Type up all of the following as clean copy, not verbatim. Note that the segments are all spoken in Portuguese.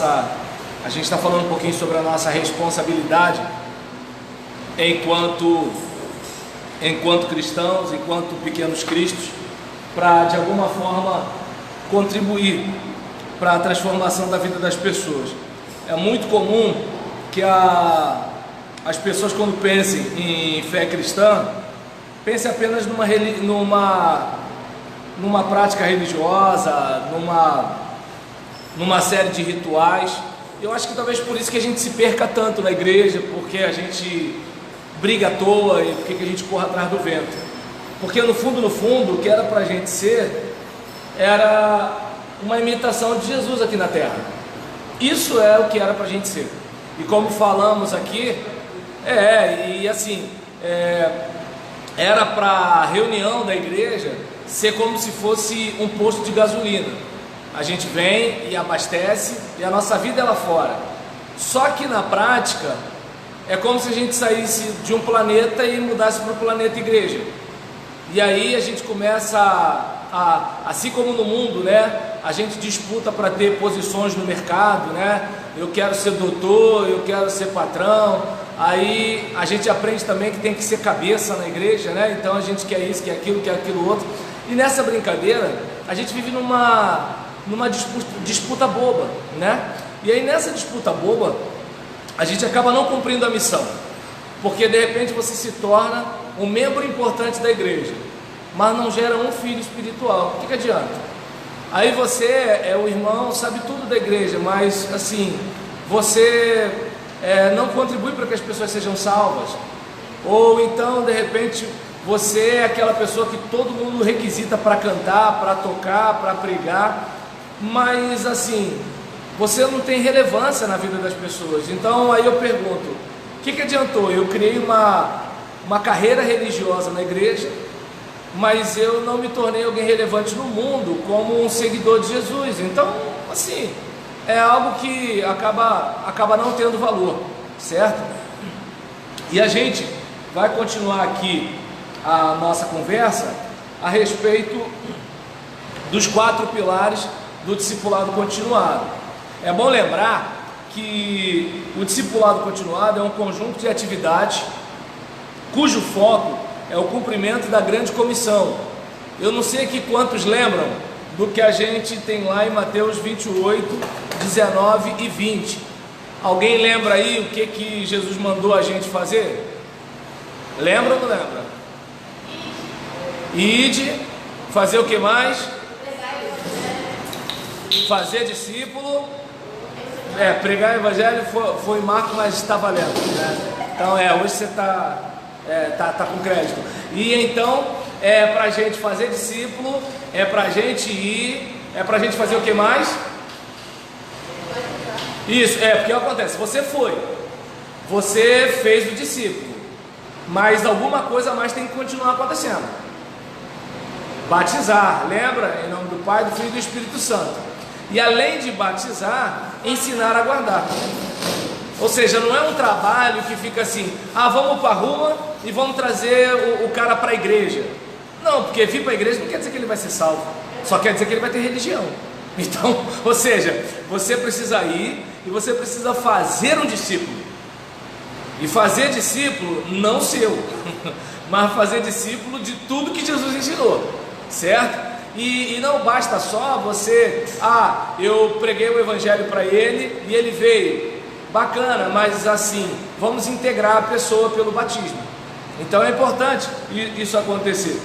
a gente está falando um pouquinho sobre a nossa responsabilidade enquanto cristãos, enquanto pequenos cristos, para de alguma forma contribuir para a transformação da vida das pessoas. É muito comum que as pessoas, quando pensem em fé cristã, pensem apenas numa prática religiosa, numa série de rituais. Eu acho que talvez por isso que a gente se perca tanto na igreja, porque a gente briga à toa e porque a gente corre atrás do vento. Porque no fundo, o que era para a gente ser era uma imitação de Jesus aqui na terra. Isso é o que era para a gente ser. E como falamos aqui, era para a reunião da igreja ser como se fosse um posto de gasolina. A gente vem e abastece e a nossa vida é lá fora. Só que na prática é como se a gente saísse de um planeta e mudasse para o planeta igreja. E aí a gente começa assim como no mundo, né? A gente disputa para ter posições no mercado, né? Eu quero ser doutor, eu quero ser patrão. Aí a gente aprende também que tem que ser cabeça na igreja, né? Então a gente quer isso, quer aquilo outro. E nessa brincadeira a gente vive numa disputa boba, né? E aí nessa disputa boba a gente acaba não cumprindo a missão, porque de repente você se torna um membro importante da igreja, mas não gera um filho espiritual. O que adianta? Aí você é o irmão, sabe tudo da igreja, mas assim, você não contribui para que as pessoas sejam salvas. Ou então de repente você é aquela pessoa que todo mundo requisita para cantar, para tocar, para pregar, mas assim, você não tem relevância na vida das pessoas. Então aí eu pergunto, o que adiantou? Eu criei uma carreira religiosa na igreja, mas eu não me tornei alguém relevante no mundo como um seguidor de Jesus. Então, assim, é algo que acaba não tendo valor, certo? E a gente vai continuar aqui a nossa conversa a respeito dos 4 pilares do discipulado continuado. É bom lembrar que o discipulado continuado é um conjunto de atividades cujo foco é o cumprimento da grande comissão. Eu não sei aqui quantos lembram do que a gente tem lá em Mateus 28, 19 e 20. Alguém lembra aí o que Jesus mandou a gente fazer? Lembra ou não lembra? Ide, fazer o que mais? Fazer discípulo. Pregar o evangelho foi Marco, mas está valendo, né? Então hoje você tá com crédito. E então é para a gente fazer discípulo, é para a gente ir, é para a gente fazer o que mais? Isso, porque acontece, você fez o discípulo, mas alguma coisa mais tem que continuar acontecendo. Batizar, lembra? Em nome do Pai, do Filho e do Espírito Santo. E além de batizar, ensinar a guardar. Ou seja, não é um trabalho que fica assim, vamos para a rua e vamos trazer o cara para a igreja. Não, porque vir para a igreja não quer dizer que ele vai ser salvo, só quer dizer que ele vai ter religião. Então, ou seja, você precisa ir e você precisa fazer um discípulo. E fazer discípulo não seu, mas fazer discípulo de tudo que Jesus ensinou, certo? E não basta só você, eu preguei o evangelho para ele e ele veio. Bacana, mas assim, vamos integrar a pessoa pelo batismo. Então é importante isso acontecer.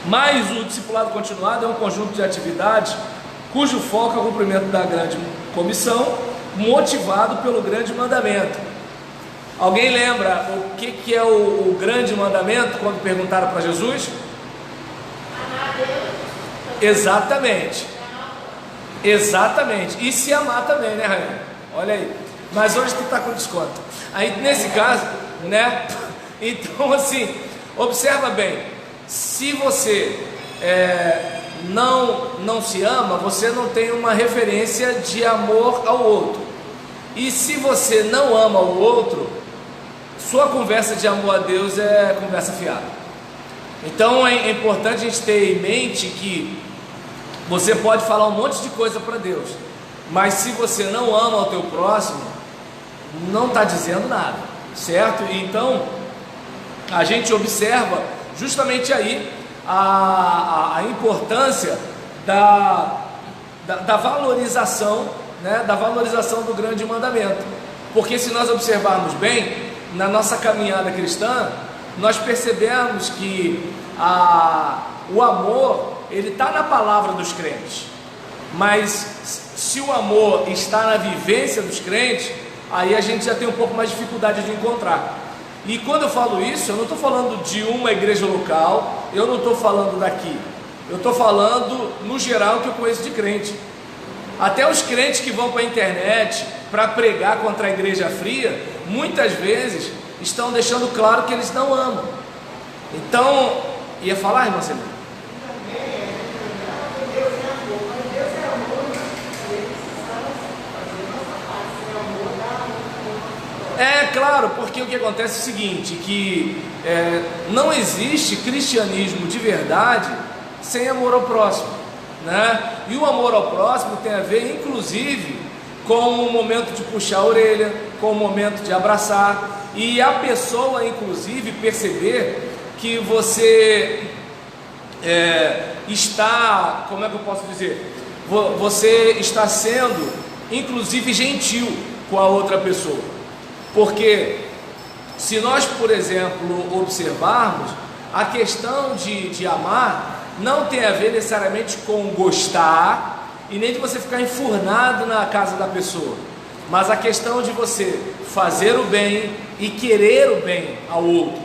Mas o discipulado continuado é um conjunto de atividades cujo foco é o cumprimento da grande comissão, motivado pelo grande mandamento. Alguém lembra o que é o grande mandamento quando perguntaram para Jesus? Amar a Deus. Exatamente. E se amar também, né, Rainha? Olha aí. Mas hoje tu está com desconto. Aí nesse caso, né? Então assim, observa bem. Se você não se ama, você não tem uma referência de amor ao outro. E se você não ama o outro, sua conversa de amor a Deus é conversa fiada. Então é importante a gente ter em mente que você pode falar um monte de coisa para Deus, Mas se você não ama o teu próximo, não está dizendo nada, certo? Então, a gente observa justamente aí a importância da valorização, né, da valorização do grande mandamento. Porque se nós observarmos bem, na nossa caminhada cristã, nós percebemos que o amor, ele está na palavra dos crentes. Mas se o amor está na vivência dos crentes, aí a gente já tem um pouco mais de dificuldade de encontrar. E quando eu falo isso, eu não estou falando de uma igreja local, eu não estou falando daqui, eu estou falando no geral que eu conheço de crente. Até os crentes que vão para a internet para pregar contra a igreja fria, muitas vezes estão deixando claro que eles não amam. Então, ia falar, irmã Celina? É claro, porque o que acontece é o seguinte, que não existe cristianismo de verdade sem amor ao próximo, né? E o amor ao próximo tem a ver, inclusive, com o momento de puxar a orelha, com o momento de abraçar, e a pessoa, inclusive, perceber que você está, como é que eu posso dizer? Você está sendo, inclusive, gentil com a outra pessoa. Porque se nós, por exemplo, observarmos, a questão de amar não tem a ver necessariamente com gostar e nem de você ficar enfurnado na casa da pessoa, mas a questão de você fazer o bem e querer o bem ao outro.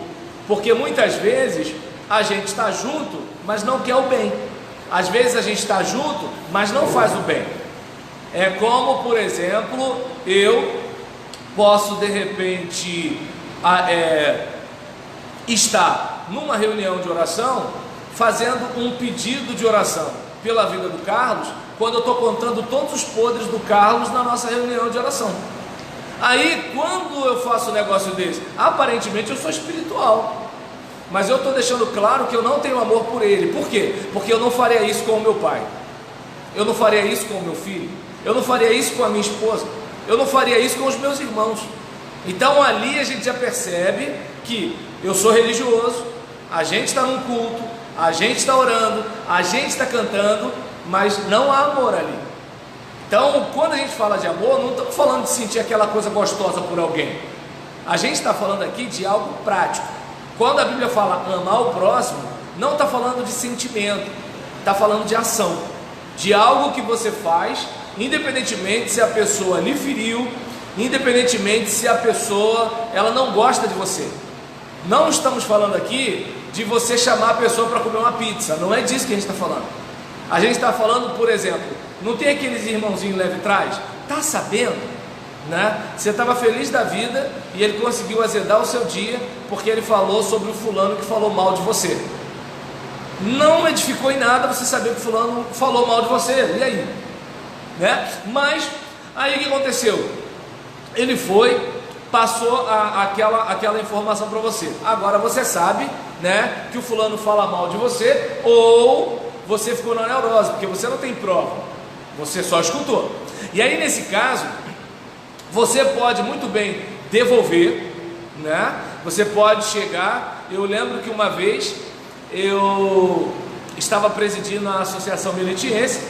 Porque muitas vezes a gente está junto, mas não quer o bem. Às vezes a gente está junto, mas não faz o bem. É como, por exemplo, eu posso de repente estar numa reunião de oração, fazendo um pedido de oração pela vida do Carlos, quando eu estou contando todos os podres do Carlos na nossa reunião de oração. Aí quando eu faço um negócio desse, aparentemente eu sou espiritual, mas eu estou deixando claro que eu não tenho amor por ele. Por quê? Porque eu não faria isso com o meu pai, eu não faria isso com o meu filho, eu não faria isso com a minha esposa, eu não faria isso com os meus irmãos. Então ali a gente já percebe que eu sou religioso, a gente está num culto, a gente está orando, a gente está cantando, mas não há amor ali. Então quando a gente fala de amor, não estamos falando de sentir aquela coisa gostosa por alguém. A gente está falando aqui de algo prático. Quando a Bíblia fala amar o próximo, não está falando de sentimento, está falando de ação, de algo que você faz, independentemente se a pessoa lhe feriu, independentemente se a pessoa ela não gosta de você. Não estamos falando aqui de você chamar a pessoa para comer uma pizza, não é disso que a gente está falando. A gente está falando, por exemplo, não tem aqueles irmãozinhos leve trás? Tá sabendo, né? Você estava feliz da vida e ele conseguiu azedar o seu dia porque ele falou sobre o fulano que falou mal de você. Não edificou em nada você saber que o fulano falou mal de você, e aí? Né? Mas aí o que aconteceu? Ele foi, passou aquela informação para você. Agora você sabe, né, que o fulano fala mal de você, ou você ficou na neurose, porque você não tem prova, você só escutou. E aí nesse caso, você pode muito bem devolver, né? Você pode chegar. Eu lembro que uma vez eu estava presidindo a Associação Miletiense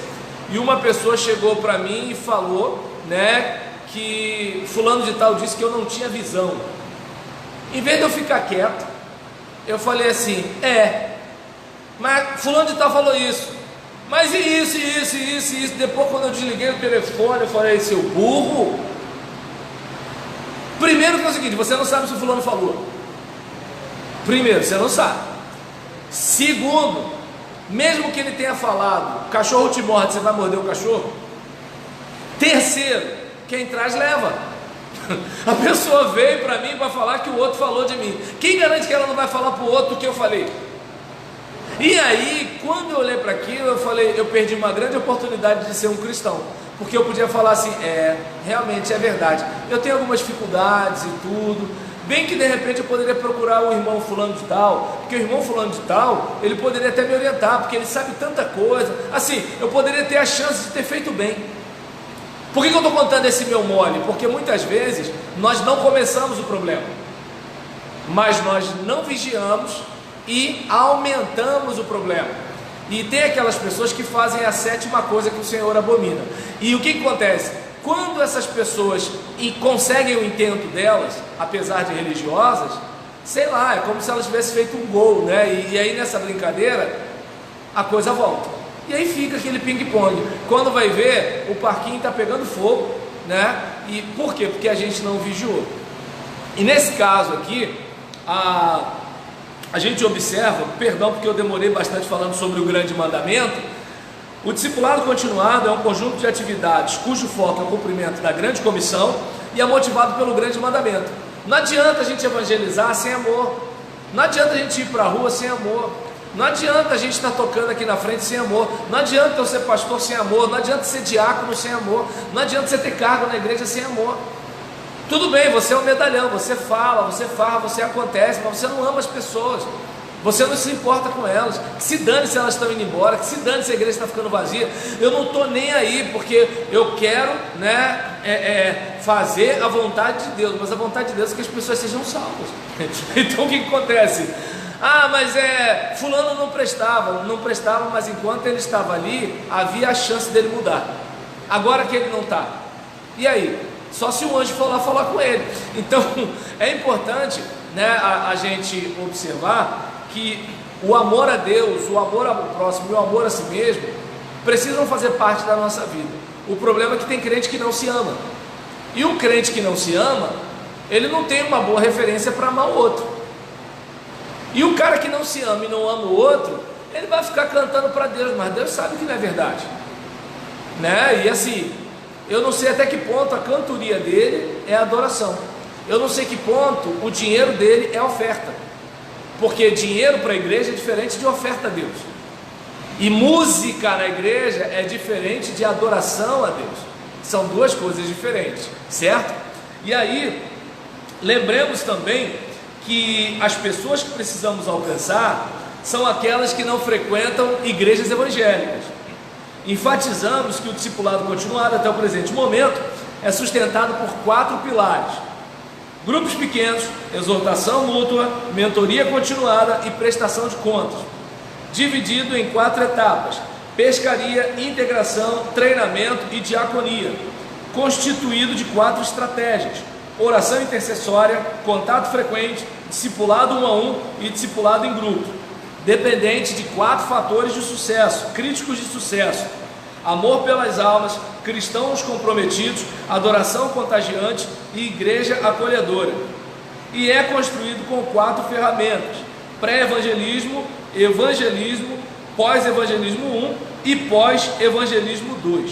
e uma pessoa chegou para mim e falou, né, que fulano de tal disse que eu não tinha visão. Em vez de eu ficar quieto, eu falei assim, mas fulano de tal falou isso, mas e isso. Depois quando eu desliguei o telefone, eu falei, seu burro. Primeiro que é o seguinte, você não sabe se o fulano falou. Primeiro, você não sabe. Segundo, mesmo que ele tenha falado, cachorro te morde, você vai morder o cachorro? Terceiro, quem traz leva. A pessoa veio para mim para falar que o outro falou de mim. Quem garante que ela não vai falar para o outro o que eu falei? E aí, quando eu olhei para aquilo, eu falei, eu perdi uma grande oportunidade de ser um cristão. Porque eu podia falar assim, realmente é verdade, eu tenho algumas dificuldades e tudo, bem que de repente eu poderia procurar o irmão fulano de tal, porque o irmão fulano de tal, ele poderia até me orientar, porque ele sabe tanta coisa, assim, eu poderia ter a chance de ter feito bem. Por que eu estou contando esse meu mole? Porque muitas vezes nós não começamos o problema, mas nós não vigiamos e aumentamos o problema. E tem aquelas pessoas que fazem a sétima coisa que o Senhor abomina. E o que acontece? Quando essas pessoas conseguem o intento delas, apesar de religiosas, sei lá, é como se elas tivessem feito um gol, né? E aí nessa brincadeira a coisa volta. E aí fica aquele ping-pong. Quando vai ver, o parquinho está pegando fogo, né? E por quê? Porque a gente não vigiou. E nesse caso aqui, a gente observa, perdão porque eu demorei bastante falando sobre o grande mandamento. O discipulado continuado é um conjunto de atividades cujo foco é o cumprimento da grande comissão e é motivado pelo grande mandamento. Não adianta a gente evangelizar sem amor, não adianta a gente ir para a rua sem amor, não adianta a gente estar tocando aqui na frente sem amor, não adianta eu ser pastor sem amor, não adianta ser diácono sem amor, não adianta você ter cargo na igreja sem amor. Tudo bem, você é um medalhão, você fala, você farra, você acontece, mas você não ama as pessoas, você não se importa com elas, que se dane se elas estão indo embora, que se dane se a igreja está ficando vazia, eu não estou nem aí, porque eu quero, né, fazer a vontade de Deus, mas a vontade de Deus é que as pessoas sejam salvas. Então o que acontece? Mas fulano não prestava, mas enquanto ele estava ali, havia a chance dele mudar. Agora que ele não está, e aí? Só se o anjo for lá falar com ele. Então é importante, né, a gente observar que o amor a Deus, o amor ao próximo e o amor a si mesmo precisam fazer parte da nossa vida. O problema é que tem crente que não se ama, e um crente que não se ama, ele não tem uma boa referência para amar o outro. E o cara que não se ama e não ama o outro, ele vai ficar cantando para Deus, mas Deus sabe que não é verdade, né? E assim, eu não sei até que ponto a cantoria dele é adoração, eu não sei que ponto o dinheiro dele é oferta, porque dinheiro para a igreja é diferente de oferta a Deus, e música na igreja é diferente de adoração a Deus, são duas coisas diferentes, certo? E aí, lembremos também que as pessoas que precisamos alcançar são aquelas que não frequentam igrejas evangélicas. Enfatizamos que o discipulado continuado até o presente momento é sustentado por 4 pilares: grupos pequenos, exortação mútua, mentoria continuada e prestação de contas, dividido em 4 etapas: pescaria, integração, treinamento e diaconia, constituído de 4 estratégias: oração intercessória, contato frequente, discipulado 1 a 1 e discipulado em grupo, dependente de 4 fatores de sucesso, críticos de sucesso: amor pelas almas, cristãos comprometidos, adoração contagiante e igreja acolhedora. E é construído com 4 ferramentas: pré-evangelismo, evangelismo, pós-evangelismo 1 e pós-evangelismo 2.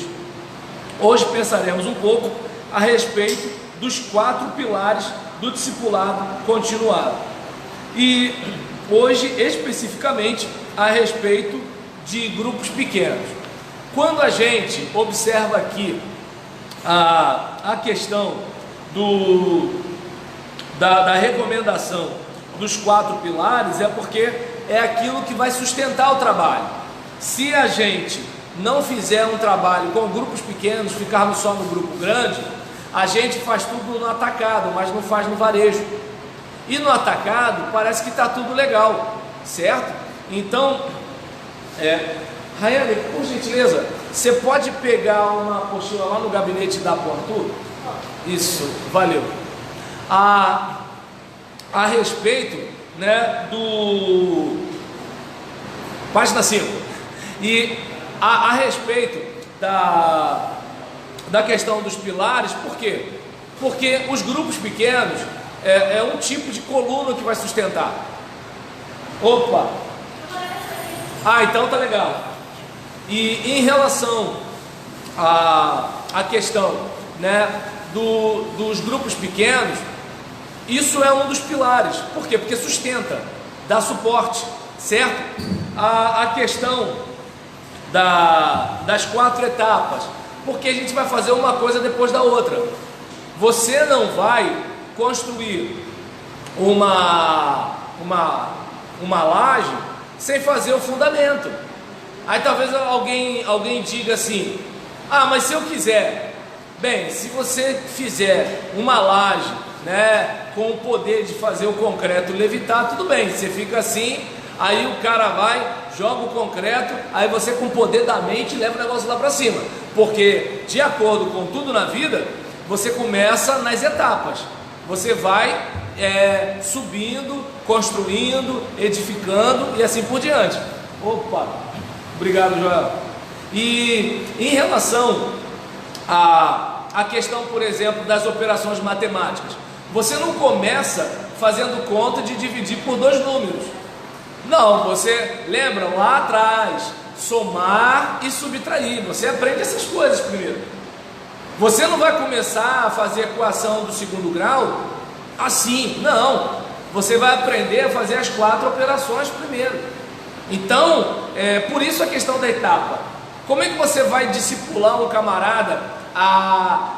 Hoje pensaremos um pouco a respeito dos 4 pilares do discipulado continuado, e hoje especificamente a respeito de grupos pequenos. Quando a gente observa aqui a questão da recomendação dos 4 pilares, é porque é aquilo que vai sustentar o trabalho. Se a gente não fizer um trabalho com grupos pequenos, ficarmos só no grupo grande, a gente faz tudo no atacado, mas não faz no varejo. E no atacado parece que está tudo legal, certo? Então, Raiane, por gentileza, você pode pegar uma apostila lá no gabinete da Porto? Isso, valeu. A respeito, né, página 5. E a respeito da questão dos pilares, por quê? Porque os grupos pequenos é um tipo de coluna que vai sustentar. Opa! Então tá legal. E em relação à questão, né, dos grupos pequenos, isso é um dos pilares. Por quê? Porque sustenta, dá suporte, certo? A questão das 4 etapas, porque a gente vai fazer uma coisa depois da outra. Você não vai construir uma laje sem fazer o fundamento. Aí talvez alguém diga assim: mas se eu quiser Bem, se você fizer uma laje, né, com o poder de fazer o concreto levitar, tudo bem, você fica assim, aí o cara vai, joga o concreto, aí você com o poder da mente leva o negócio lá para cima, porque de acordo com tudo na vida, você começa nas etapas, você vai subindo, construindo, edificando e assim por diante. Opa, obrigado, Joel. E em relação a questão, por exemplo, das operações matemáticas, você não começa fazendo conta de dividir por 2 números. Não, você lembra lá atrás, somar e subtrair. Você aprende essas coisas primeiro. Você não vai começar a fazer equação do 2º grau assim, não. Você vai aprender a fazer as 4 operações primeiro. Então, por isso a questão da etapa. Como é que você vai discipular um camarada?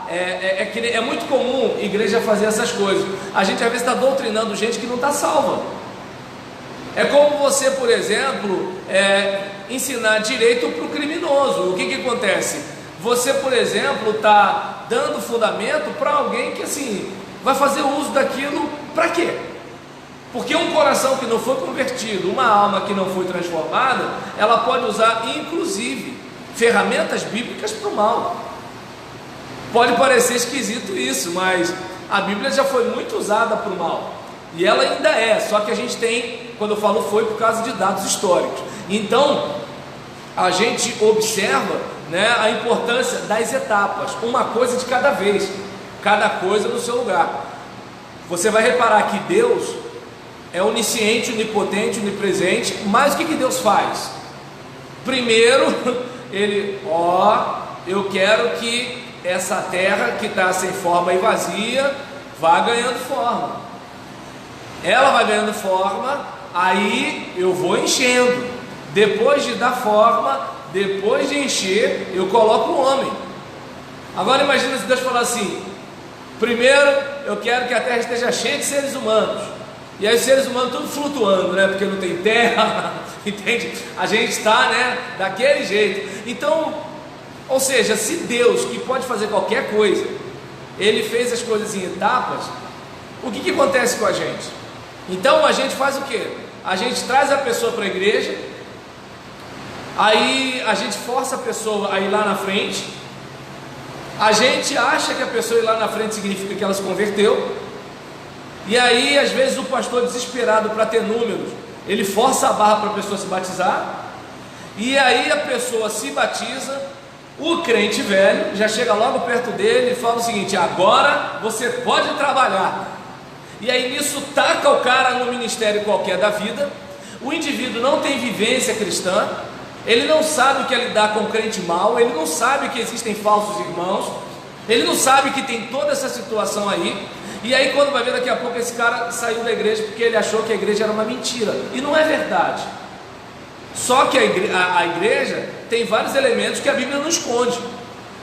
É muito comum a igreja fazer essas coisas. A gente às vezes está doutrinando gente que não está salva. É como você, por exemplo, ensinar direito para o criminoso. O que acontece? Você, por exemplo, está dando fundamento para alguém que assim vai fazer uso daquilo para quê? Porque um coração que não foi convertido, uma alma que não foi transformada, ela pode usar inclusive ferramentas bíblicas para o mal. Pode parecer esquisito isso, mas a Bíblia já foi muito usada para o mal, e ela ainda só que a gente tem, quando eu falo foi, por causa de dados históricos. Então a gente observa, né, a importância das etapas, uma coisa de cada vez, cada coisa no seu lugar. Você vai reparar que Deus é onisciente, onipotente, onipresente, mas o que Deus faz? Primeiro, Ele, eu quero que essa terra que está sem forma e vazia vá ganhando forma. Ela vai ganhando forma, aí eu vou enchendo. Depois de dar forma, depois de encher, eu coloco o homem. Agora imagina se Deus falar assim: primeiro eu quero que a terra esteja cheia de seres humanos. E aí os seres humanos tudo flutuando, né? Porque não tem terra, entende? A gente está, né, daquele jeito. Então, ou seja, se Deus, que pode fazer qualquer coisa, Ele fez as coisas em etapas, o que acontece com a gente? Então a gente faz o quê? A gente traz a pessoa para a igreja, aí a gente força a pessoa a ir lá na frente, a gente acha que a pessoa ir lá na frente significa que ela se converteu, e aí às vezes o pastor desesperado para ter números, ele força a barra para a pessoa se batizar, e aí a pessoa se batiza, o crente velho já chega logo perto dele e fala o seguinte: agora você pode trabalhar. E aí nisso taca o cara no ministério qualquer da vida. O indivíduo não tem vivência cristã, ele não sabe o que é lidar com o crente mau, ele não sabe que existem falsos irmãos, ele não sabe que tem toda essa situação aí. E aí quando vai ver, daqui a pouco esse cara saiu da igreja porque ele achou que a igreja era uma mentira, e não é verdade. Só que a igreja tem vários elementos que a Bíblia não esconde,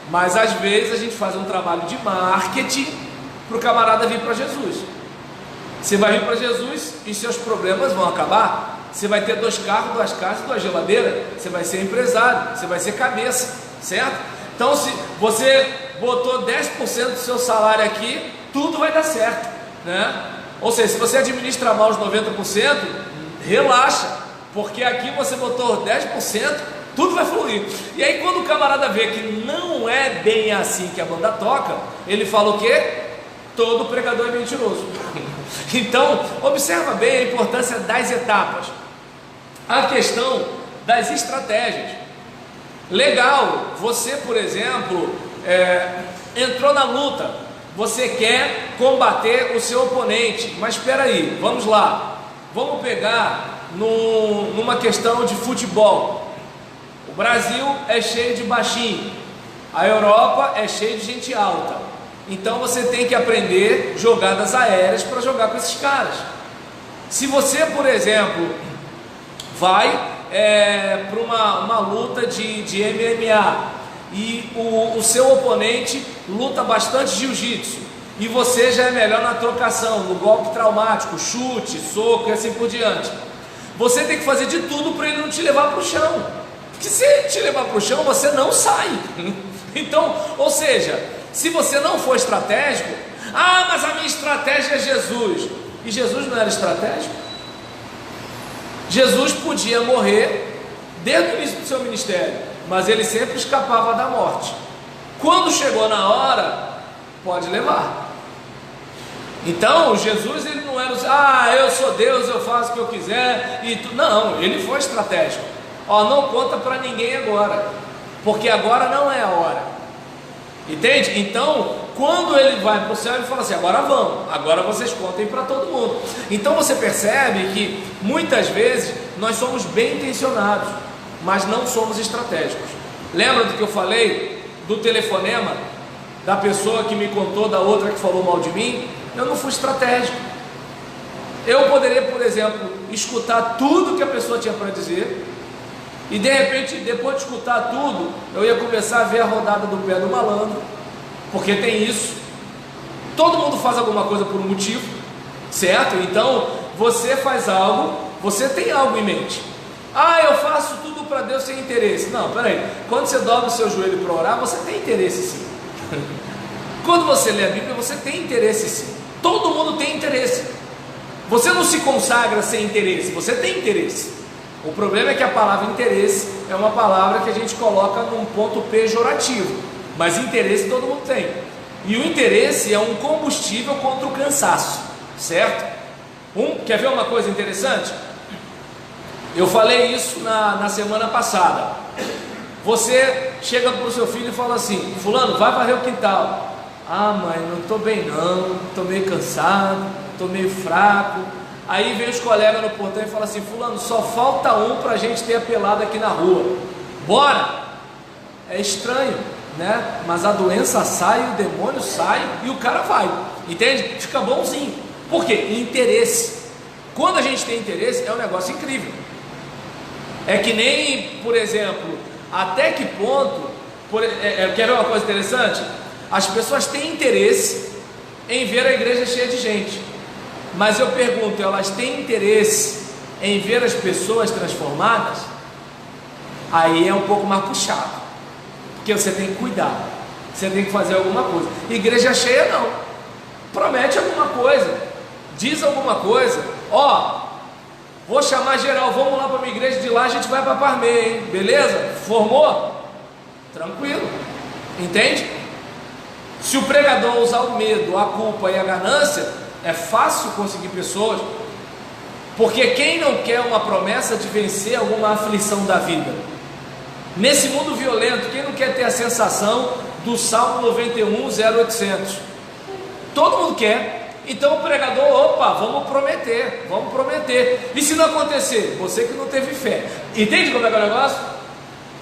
mas às vezes a gente faz um trabalho de marketing para o camarada vir para Jesus. Você vai vir para Jesus e seus problemas vão acabar. Você vai ter 2 carros, 2 casas, 2 geladeiras. Você vai ser empresário, você vai ser cabeça, certo? Então se você botou 10% do seu salário aqui, tudo vai dar certo, né? Ou seja, se você administrar mal os 90%, relaxa, porque aqui você botou 10%, tudo vai fluir. E aí quando o camarada vê que não é bem assim que a banda toca, ele fala o quê? Todo pregador é mentiroso. Então observa bem a importância das etapas, a questão das estratégias. Legal, você, por exemplo, entrou na luta, você quer combater o seu oponente, mas espera aí, vamos lá, vamos pegar numa questão de futebol. O Brasil é cheio de baixinho, a Europa é cheia de gente alta, então você tem que aprender jogadas aéreas para jogar com esses caras. Se você, por exemplo, vai para uma luta de MMA e o seu oponente luta bastante jiu-jitsu e você já é melhor na trocação, no golpe traumático, chute, soco e assim por diante, você tem que fazer de tudo para ele não te levar para o chão, porque se ele te levar para o chão, você não sai. Então, ou seja, Se você não for estratégico, ah, mas a minha estratégia é Jesus. E Jesus não era estratégico? Jesus podia morrer desde o início do seu ministério, mas ele sempre escapava da morte. Quando chegou na hora, pode levar. Então Jesus, ele não era eu sou Deus, eu faço o que eu quiser e não, ele foi estratégico. Não conta para ninguém agora, porque agora não é a hora, entende? Então quando ele vai para o céu, ele fala assim: agora vamos, agora vocês contem para todo mundo. Então você percebe que muitas vezes nós somos bem intencionados, mas não somos estratégicos. Lembra do que eu falei do telefonema da pessoa que me contou da outra que falou mal de mim? Eu não fui estratégico. Eu poderia, por exemplo, escutar tudo que a pessoa tinha para dizer, e de repente, depois de escutar tudo, eu ia começar a ver a rodada do pé do malandro, porque tem isso. Todo mundo faz alguma coisa por um motivo, certo? Então você faz algo, você tem algo em mente. Eu faço tudo para Deus sem interesse. Não, peraí, quando você dobra o seu joelho para orar, você tem interesse sim. Quando você lê a Bíblia, você tem interesse sim. Todo mundo tem interesse. Você não se consagra sem interesse, você tem interesse. O problema é que a palavra interesse é uma palavra que a gente coloca num ponto pejorativo, mas interesse todo mundo tem. E o interesse é um combustível contra o cansaço, certo? Quer ver uma coisa interessante? Eu falei isso na semana passada. Você chega para o seu filho e fala assim: fulano, vai varrer o quintal. Mãe, não estou bem não, estou meio cansado, estou meio fraco. Aí vem os colegas no portão e falam assim: fulano, só falta um para a gente ter a pelada aqui na rua, bora? É estranho, né? Mas a doença sai, o demônio sai e o cara vai, entende? Fica bonzinho. Por quê? Interesse. Quando a gente tem interesse, é um negócio incrível. É que nem, por exemplo, até que ponto, quer ver uma coisa interessante? As pessoas têm interesse em ver a igreja cheia de gente, mas eu pergunto, elas têm interesse em ver as pessoas transformadas? Aí é um pouco mais puxado, porque você tem que cuidar, você tem que fazer alguma coisa. Igreja cheia não, promete alguma coisa, diz alguma coisa, vou chamar geral, vamos lá para minha igreja, de lá a gente vai para Parmeia, hein? Beleza? Formou? Tranquilo, entende? Se o pregador usar o medo, a culpa e a ganância, é fácil conseguir pessoas, porque quem não quer uma promessa de vencer alguma aflição da vida? Nesse mundo violento, quem não quer ter a sensação do Salmo 91, 0800? Todo mundo quer. Então o pregador, vamos prometer. E se não acontecer? Você que não teve fé. Entende como é que é o negócio?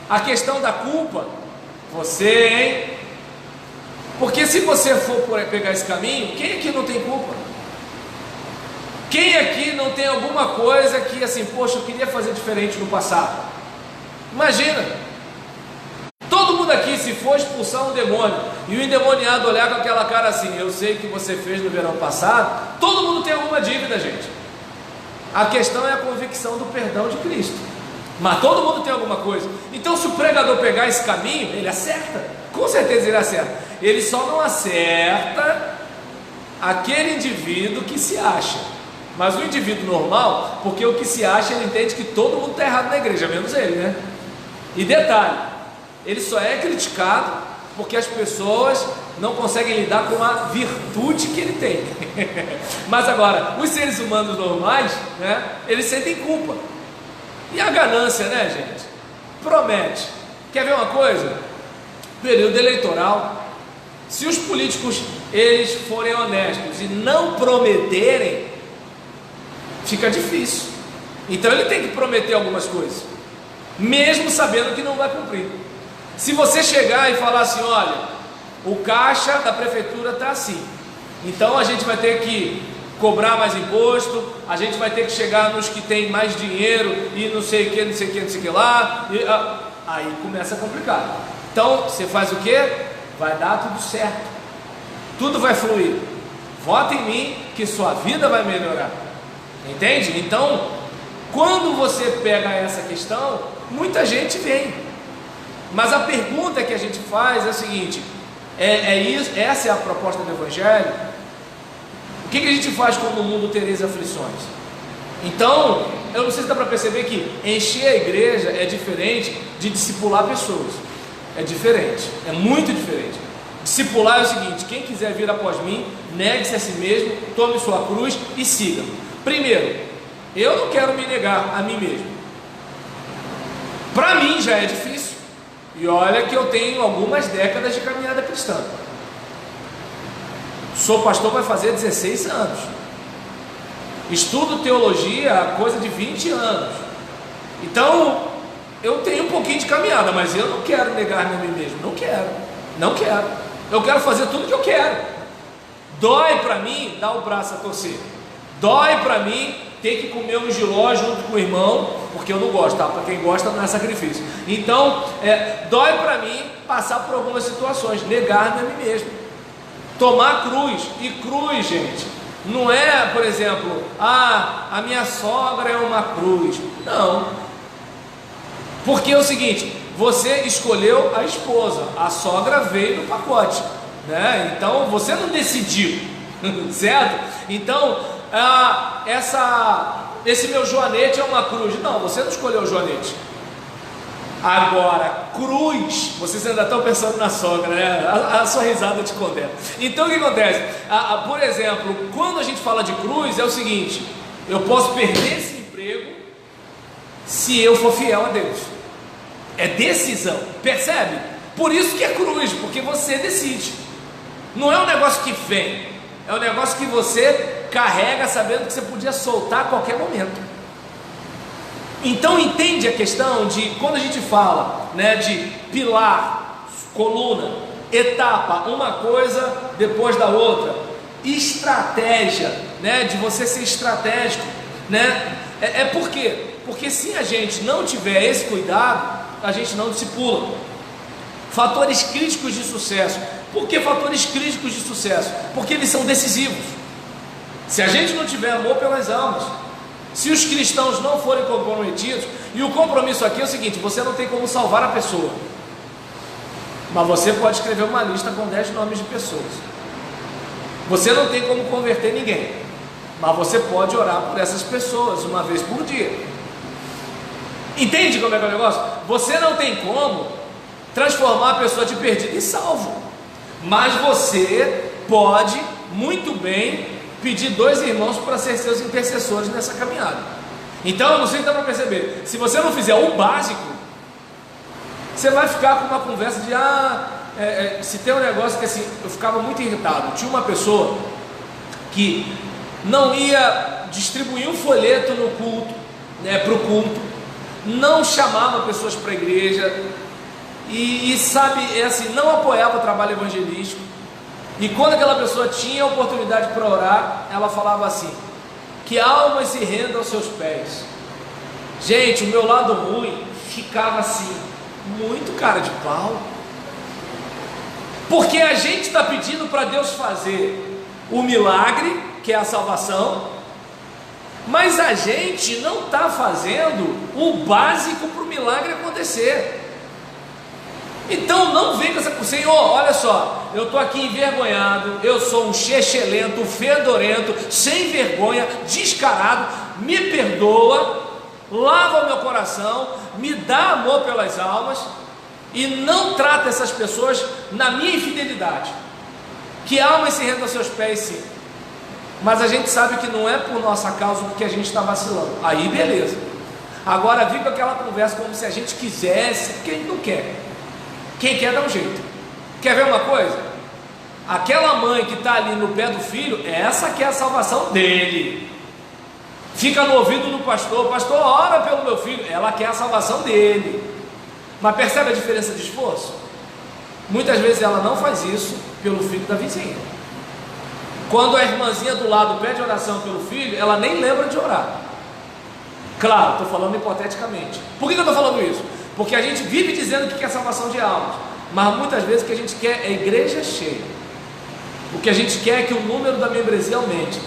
A questão da culpa, você, hein? Porque se você for pegar esse caminho, quem aqui não tem culpa? Quem aqui não tem alguma coisa que assim, poxa, eu queria fazer diferente no passado? Imagina, todo mundo aqui, se for expulsar um demônio e o endemoniado olhar com aquela cara assim: eu sei o que você fez no verão passado. Todo mundo tem alguma dívida, gente. A questão é a convicção do perdão de Cristo, mas todo mundo tem alguma coisa. Então se o pregador pegar esse caminho, ele acerta, com certeza ele acerta. Ele só não acerta aquele indivíduo que se acha, mas o indivíduo normal, porque o que se acha, ele entende que todo mundo está errado na igreja, menos ele, né? E detalhe, ele só é criticado porque as pessoas não conseguem lidar com a virtude que ele tem. Mas agora, os seres humanos normais, né, eles sentem culpa. E a ganância, né, gente? Promete. Quer ver uma coisa? Período eleitoral, se os políticos eles forem honestos e não prometerem, fica difícil. Então ele tem que prometer algumas coisas, mesmo sabendo que não vai cumprir. Se você chegar e falar assim: olha, o caixa da prefeitura está assim, então a gente vai ter que cobrar mais imposto, a gente vai ter que chegar nos que tem mais dinheiro e não sei o que lá, aí começa a complicar. Então você faz o que? Vai dar tudo certo, tudo vai fluir. Vota em mim que sua vida vai melhorar, entende? Então, quando você pega essa questão, muita gente vem. Mas a pergunta que a gente faz é a seguinte: É isso, essa é a proposta do Evangelho. O que a gente faz quando o mundo tereis aflições? Então, eu não sei se dá para perceber que encher a igreja é diferente de discipular pessoas. É diferente, é muito diferente. Discipular é o seguinte: quem quiser vir após mim, negue-se a si mesmo, tome sua cruz e siga. Primeiro, eu não quero me negar a mim mesmo. Para mim já é difícil. E olha que eu tenho algumas décadas de caminhada cristã. Sou pastor, vai fazer 16 anos. Estudo teologia há coisa de 20 anos. Então, eu tenho um pouquinho de caminhada, mas eu não quero negar-me a mim mesmo. Não quero. Eu quero fazer tudo que eu quero. Dói para mim dar o braço a torcer. Dói para mim ter que comer um jiló junto com o irmão, porque eu não gosto, tá? Para quem gosta não é sacrifício. Então, dói para mim passar por algumas situações, negar-me a mim mesmo, tomar cruz. E cruz, gente, não é, por exemplo, a minha sogra é uma cruz. Não, porque é o seguinte: você escolheu a esposa, a sogra veio no pacote, né? Então você não decidiu, certo? Então, esse meu joanete é uma cruz. Não, você não escolheu o joanete. Agora, cruz, vocês ainda estão pensando na sogra, né? A sua risada te condena. Então o que acontece? Por exemplo, quando a gente fala de cruz, é o seguinte: eu posso perder esse emprego se eu for fiel a Deus. É decisão, percebe? Por isso que é cruz, porque você decide. Não é um negócio que vem, é um negócio que você carrega sabendo que você podia soltar a qualquer momento. Então entende a questão de quando a gente fala, né, de pilar, coluna, etapa, uma coisa depois da outra, estratégia, né, de você ser estratégico, né? Por quê? Porque se a gente não tiver esse cuidado, a gente não discipula. Fatores críticos de sucesso. Por que fatores críticos de sucesso? Porque eles são decisivos. Se a gente não tiver amor pelas almas, se os cristãos não forem comprometidos, e o compromisso aqui é o seguinte: você não tem como salvar a pessoa, mas você pode escrever uma lista com 10 nomes de pessoas. Você não tem como converter ninguém, mas você pode orar por essas pessoas uma vez por dia. Entende como é que é o negócio? Você não tem como transformar a pessoa de perdido em salvo, mas você pode muito bem pedir 2 irmãos para ser seus intercessores nessa caminhada. Então, não sei se dá para perceber, se você não fizer o básico, você vai ficar com uma conversa de se tem um negócio que assim, eu ficava muito irritado. Tinha uma pessoa que não ia distribuir um folheto no culto, né, para o culto, não chamava pessoas para a igreja, e sabe, assim, não apoiava o trabalho evangelístico. E quando aquela pessoa tinha a oportunidade para orar, ela falava assim: que almas se rendam aos seus pés. Gente, o meu lado ruim ficava assim, muito cara de pau, porque a gente está pedindo para Deus fazer o milagre, que é a salvação, mas a gente não está fazendo o básico para o milagre acontecer. Então não vem com essa: Senhor, olha só, eu estou aqui envergonhado, eu sou um chechelento, fedorento, sem vergonha, descarado, me perdoa, lava o meu coração, me dá amor pelas almas, e não trata essas pessoas na minha infidelidade. Que almas se rendam aos seus pés, sim, mas a gente sabe que não é por nossa causa, porque a gente está vacilando. Aí beleza. Agora vem com aquela conversa como se a gente quisesse, porque a gente não quer. Quem quer dá um jeito. Quer ver uma coisa? Aquela mãe que está ali no pé do filho, essa que é a salvação dele. Fica no ouvido do pastor: pastor, ora pelo meu filho. Ela quer a salvação dele. Mas percebe a diferença de esforço? Muitas vezes ela não faz isso pelo filho da vizinha. Quando a irmãzinha do lado pede oração pelo filho, ela nem lembra de orar. Claro, estou falando hipoteticamente. Por que eu estou falando isso? Porque a gente vive dizendo que quer salvação de almas, mas muitas vezes o que a gente quer é igreja cheia. O que a gente quer é que o número da membresia aumente.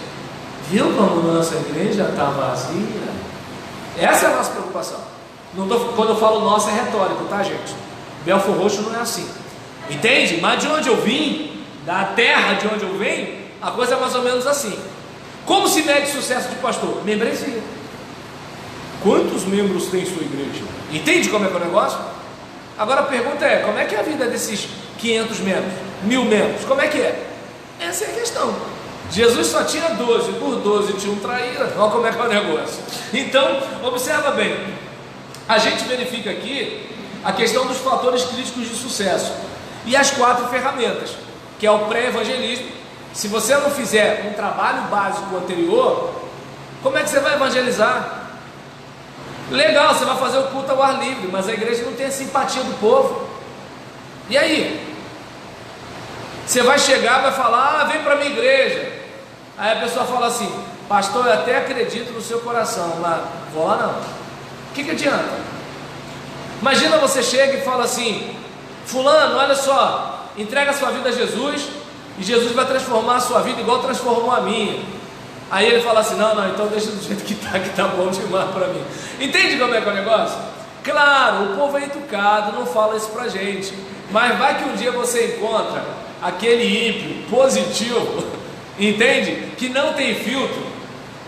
Viu como nossa igreja está vazia? Essa é a nossa preocupação. Quando eu falo nossa, é retórico, tá, gente? Belfor Roxo não é assim. Entende? Mas de onde eu vim, da terra de onde eu venho, a coisa é mais ou menos assim. Como se mede sucesso de pastor? Membresia. Quantos membros tem sua igreja? Entende como é que é o negócio? Agora a pergunta é, como é que é a vida desses 500 membros, 1000 membros? Como é que é? Essa é a questão. Jesus só tinha 12, por 12 tinha um traíra. Olha como é que é o negócio. Então, observa bem. A gente verifica aqui a questão dos fatores críticos de sucesso e as 4 ferramentas, que é o pré-evangelismo. Se você não fizer um trabalho básico anterior, como é que você vai evangelizar? Legal, você vai fazer o culto ao ar livre, mas a igreja não tem a simpatia do povo. E aí? Você vai chegar, vai falar, vem para a minha igreja. Aí a pessoa fala assim, pastor, eu até acredito no seu coração, mas vou lá não. O que adianta? Imagina você chega e fala assim, fulano, olha só, entrega a sua vida a Jesus, e Jesus vai transformar a sua vida igual transformou a minha. Aí ele fala assim, não, então deixa do jeito que tá bom demais para mim. Entende como é que é o negócio? Claro, o povo é educado, não fala isso pra gente, mas vai que um dia você encontra aquele ímpio positivo, entende? Que não tem filtro,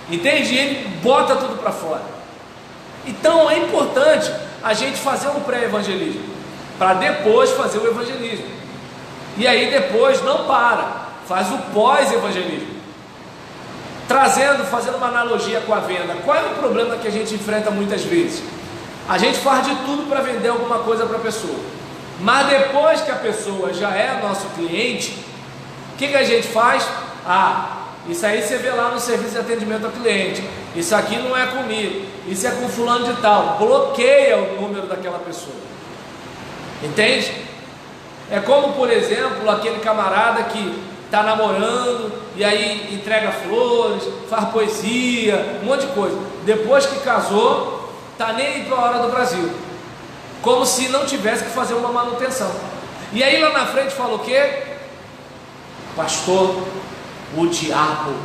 entende? E ele bota tudo para fora. Então é importante a gente fazer um pré-evangelismo, para depois fazer o evangelismo. E aí depois não para, faz o pós-evangelismo. Fazendo uma analogia com a venda, qual é o problema que a gente enfrenta muitas vezes? A gente faz de tudo para vender alguma coisa para a pessoa, mas depois que a pessoa já é nosso cliente, o que a gente faz? Isso aí você vê lá no serviço de atendimento ao cliente, isso aqui não é comigo, isso é com fulano de tal, bloqueia o número daquela pessoa, entende? É como, por exemplo, aquele camarada que está namorando, e aí entrega flores, faz poesia, um monte de coisa, depois que casou, está nem aí para a hora do Brasil, como se não tivesse que fazer uma manutenção. E aí lá na frente fala o quê? Pastor, o diabo,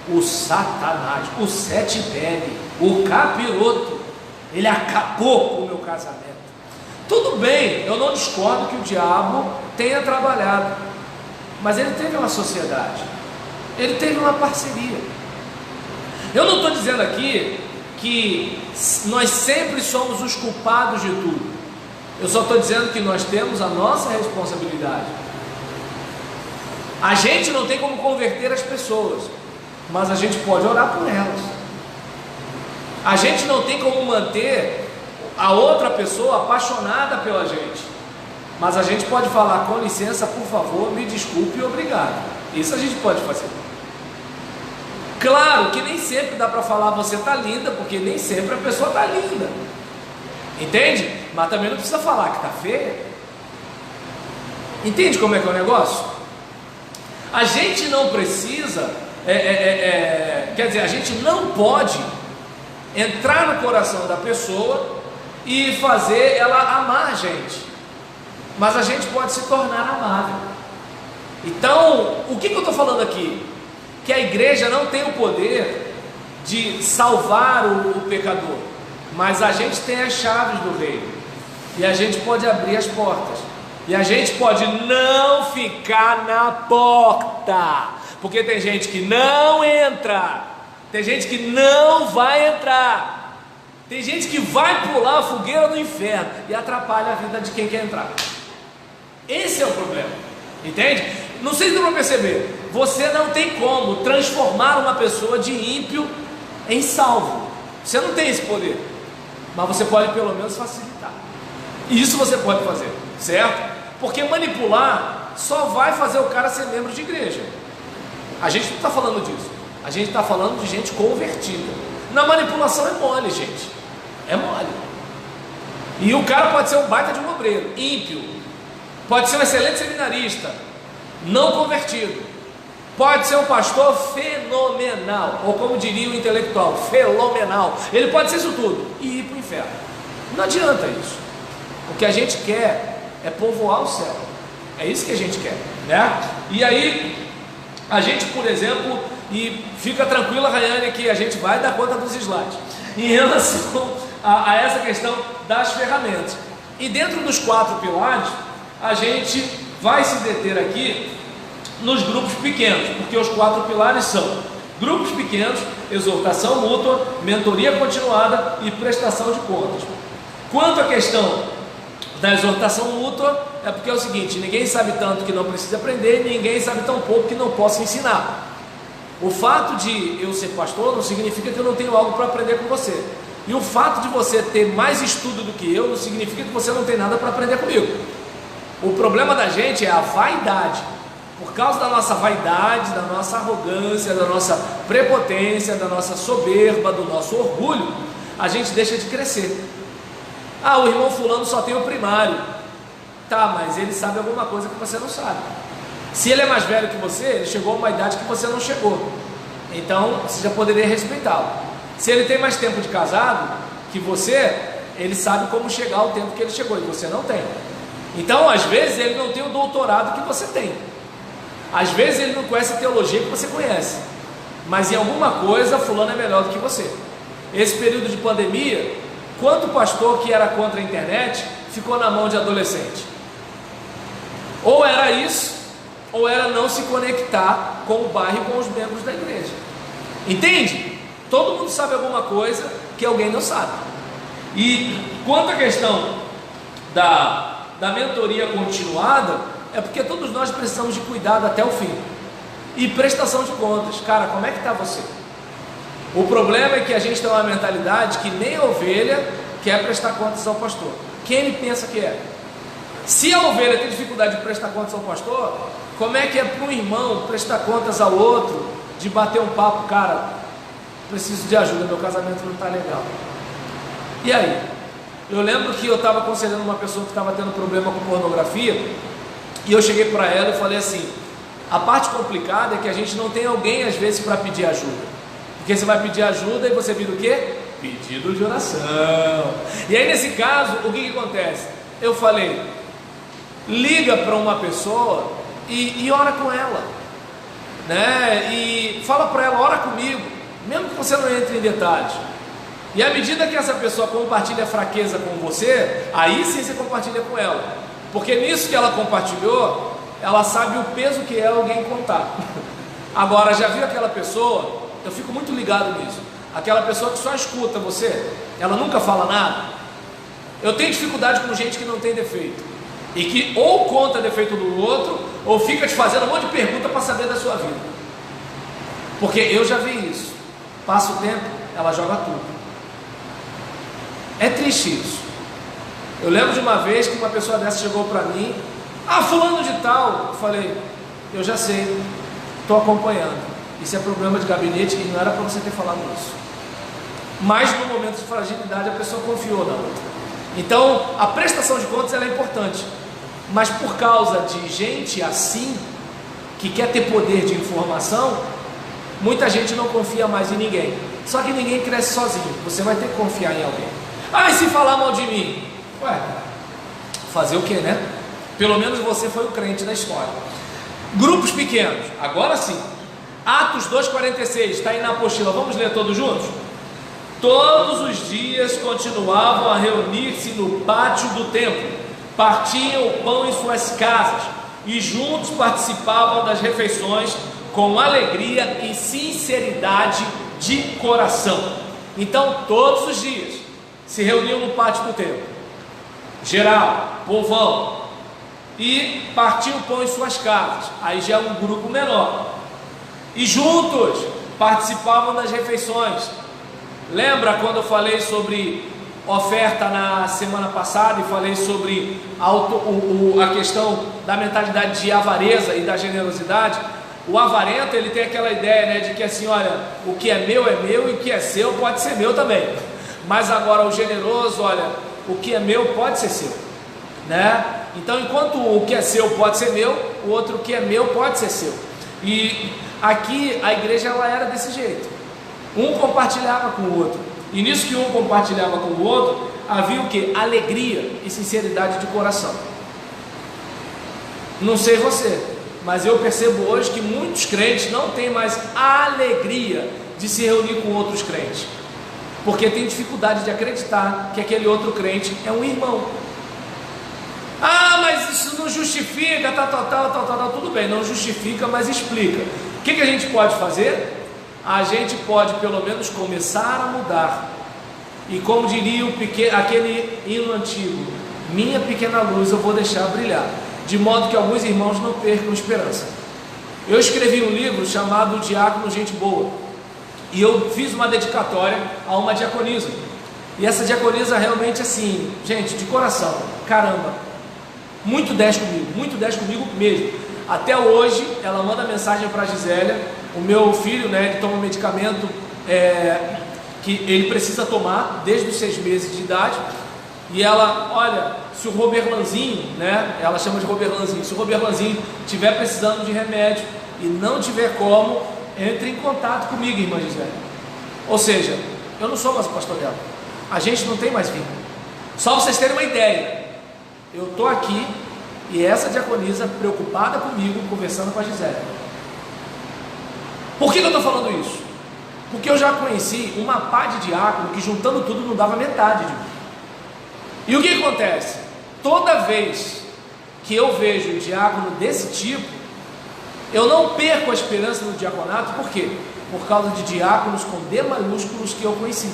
o Satanás, o sete bebe, o capiroto, ele acabou com o meu casamento. Tudo bem, eu não discordo que o diabo tenha trabalhado, mas ele teve uma sociedade, ele teve uma parceria. Eu não estou dizendo aqui que nós sempre somos os culpados de tudo, eu só estou dizendo que nós temos a nossa responsabilidade. A gente não tem como converter as pessoas, mas a gente pode orar por elas. A gente não tem como manter a outra pessoa apaixonada pela gente, mas a gente pode falar, com licença, por favor, me desculpe e obrigado. Isso a gente pode fazer. Claro que nem sempre dá para falar você está linda, porque nem sempre a pessoa está linda, entende? Mas também não precisa falar que está feia. Entende como é que é o negócio? A gente não precisa, quer dizer, a gente não pode entrar no coração da pessoa e fazer ela amar a gente, mas a gente pode se tornar amável. Então, o que eu estou falando aqui? Que a igreja não tem o poder de salvar o pecador, mas a gente tem as chaves do reino, e a gente pode abrir as portas, e a gente pode não ficar na porta, porque tem gente que não entra, tem gente que não vai entrar, tem gente que vai pular a fogueira do inferno e atrapalha a vida de quem quer entrar. Esse é o problema, entende? Não sei se deu para perceber, você não tem como transformar uma pessoa de ímpio em salvo, você não tem esse poder, mas você pode pelo menos facilitar. Isso você pode fazer, certo? Porque manipular só vai fazer o cara ser membro de igreja. A gente não está falando disso, a gente está falando de gente convertida. Na manipulação é mole, gente, é mole. E o cara pode ser um baita de um obreiro, ímpio, pode ser um excelente seminarista, não convertido, pode ser um pastor fenomenal, ou como diria o intelectual, fenomenal. Ele pode ser isso tudo e ir para o inferno. Não adianta isso. O que a gente quer é povoar o céu, é isso que a gente quer, né? E aí a gente, por exemplo, e fica tranquila, Rayane, que a gente vai dar conta dos slides em relação a essa questão das ferramentas. E dentro dos 4 pilares, a gente vai se deter aqui nos grupos pequenos, porque os 4 pilares são grupos pequenos, exortação mútua, mentoria continuada e prestação de contas. Quanto à questão da exortação mútua, é porque é o seguinte: ninguém sabe tanto que não precisa aprender, ninguém sabe tão pouco que não possa ensinar. O fato de eu ser pastor não significa que eu não tenho algo para aprender com você, e o fato de você ter mais estudo do que eu não significa que você não tem nada para aprender comigo. O problema da gente é a vaidade. Por causa da nossa vaidade, da nossa arrogância, da nossa prepotência, da nossa soberba, do nosso orgulho, a gente deixa de crescer. Ah, o irmão fulano só tem o primário. Tá, mas ele sabe alguma coisa que você não sabe. Se ele é mais velho que você, ele chegou a uma idade que você não chegou, então você já poderia respeitá-lo. Se ele tem mais tempo de casado que você, ele sabe como chegar ao tempo que ele chegou, e você não tem. Então, às vezes, ele não tem o doutorado que você tem. Às vezes ele não conhece a teologia que você conhece, mas em alguma coisa fulano é melhor do que você. Esse período de pandemia, quanto pastor que era contra a internet ficou na mão de adolescente? Ou era isso, ou era não se conectar com o bairro e com os membros da igreja. Entende? Todo mundo sabe alguma coisa que alguém não sabe. E quanto à questão da mentoria continuada, é porque todos nós precisamos de cuidado até o fim. E prestação de contas. Cara, como é que está você? O problema é que a gente tem uma mentalidade que nem a ovelha quer prestar contas ao pastor. Quem ele pensa que é? Se a ovelha tem dificuldade de prestar contas ao pastor, como é que é para um irmão prestar contas ao outro, de bater um papo? Cara, preciso de ajuda, meu casamento não está legal. E aí? Eu lembro que eu estava aconselhando uma pessoa que estava tendo problema com pornografia, e eu cheguei para ela e falei assim: a parte complicada é que a gente não tem alguém às vezes para pedir ajuda, porque você vai pedir ajuda e você vira o quê? Pedido de oração. E aí nesse caso, o que acontece? Eu falei: liga para uma pessoa e ora com ela, né? E fala para ela: ora comigo, mesmo que você não entre em detalhes. E à medida que essa pessoa compartilha fraqueza com você, aí sim você compartilha com ela. Porque nisso que ela compartilhou, ela sabe o peso que é alguém contar. Agora, já viu aquela pessoa? Eu fico muito ligado nisso. Aquela pessoa que só escuta você, ela nunca fala nada. Eu tenho dificuldade com gente que não tem defeito, e que ou conta defeito do outro, ou fica te fazendo um monte de pergunta para saber da sua vida. Porque eu já vi isso. Passa o tempo, ela joga tudo. É triste isso. Eu lembro de uma vez que uma pessoa dessa chegou para mim: ah, fulano de tal. Eu falei: eu já sei, estou acompanhando. Isso é problema de gabinete e não era para você ter falado isso. Mas no momento de fragilidade a pessoa confiou na outra. Então a prestação de contas ela é importante, mas por causa de gente assim, que quer ter poder de informação, muita gente não confia mais em ninguém. Só que ninguém cresce sozinho, você vai ter que confiar em alguém. Ah, e se falar mal de mim? Ué, fazer o que, né? Pelo menos você foi o crente da história. Grupos pequenos, agora sim. Atos 2,46, está aí na apostila, vamos ler todos juntos? Todos os dias continuavam a reunir-se no pátio do templo, partiam o pão em suas casas e juntos participavam das refeições com alegria e sinceridade de coração. Então todos os dias se reuniam no pátio do templo, geral, povão, e partiam o pão em suas casas. Aí já é um grupo menor, e juntos participavam das refeições. Lembra quando eu falei sobre oferta na semana passada e falei sobre a questão da mentalidade de avareza e da generosidade? O avarento, ele tem aquela ideia, né, de que assim, olha, o que é meu e o que é seu pode ser meu também. Mas agora o generoso, olha, o que é meu pode ser seu, né? Então enquanto o que é seu pode ser meu, o outro que é meu pode ser seu. E aqui a igreja ela era desse jeito. Um compartilhava com o outro, e nisso que um compartilhava com o outro, havia o que? Alegria e sinceridade de coração. Não sei você, mas eu percebo hoje que muitos crentes não têm mais a alegria de se reunir com outros crentes, porque tem dificuldade de acreditar que aquele outro crente é um irmão. Ah, mas isso não justifica, tal, tudo bem, não justifica, mas explica. O que a gente pode fazer? A gente pode pelo menos começar a mudar. E como diria aquele hino antigo, minha pequena luz eu vou deixar brilhar, de modo que alguns irmãos não percam esperança. Eu escrevi um livro chamado Diácono Gente Boa, e eu fiz uma dedicatória a uma diaconisa. E essa diaconisa realmente assim, gente, de coração, caramba, muito 10 comigo mesmo. Até hoje ela manda mensagem para a Gisélia, o meu filho, né, ele toma um medicamento que ele precisa tomar desde os 6 meses de idade. E ela, olha, se o Roberlanzinho, né, ela chama de Roberlanzinho, se o Roberlanzinho estiver precisando de remédio e não tiver como, entre em contato comigo, irmã Gisélia. Ou seja, eu não sou mais o pastor dela, a gente não tem mais vínculo. Só para vocês terem uma ideia, eu estou aqui e essa diaconisa preocupada comigo, conversando com a Gisélia. Por que eu estou falando isso? Porque eu já conheci uma pá de diácono que juntando tudo não dava metade de mim. E o que acontece? Toda vez que eu vejo um diácono desse tipo, eu não perco a esperança no diaconato. Por quê? Por causa de diáconos com D maiúsculos que eu conheci.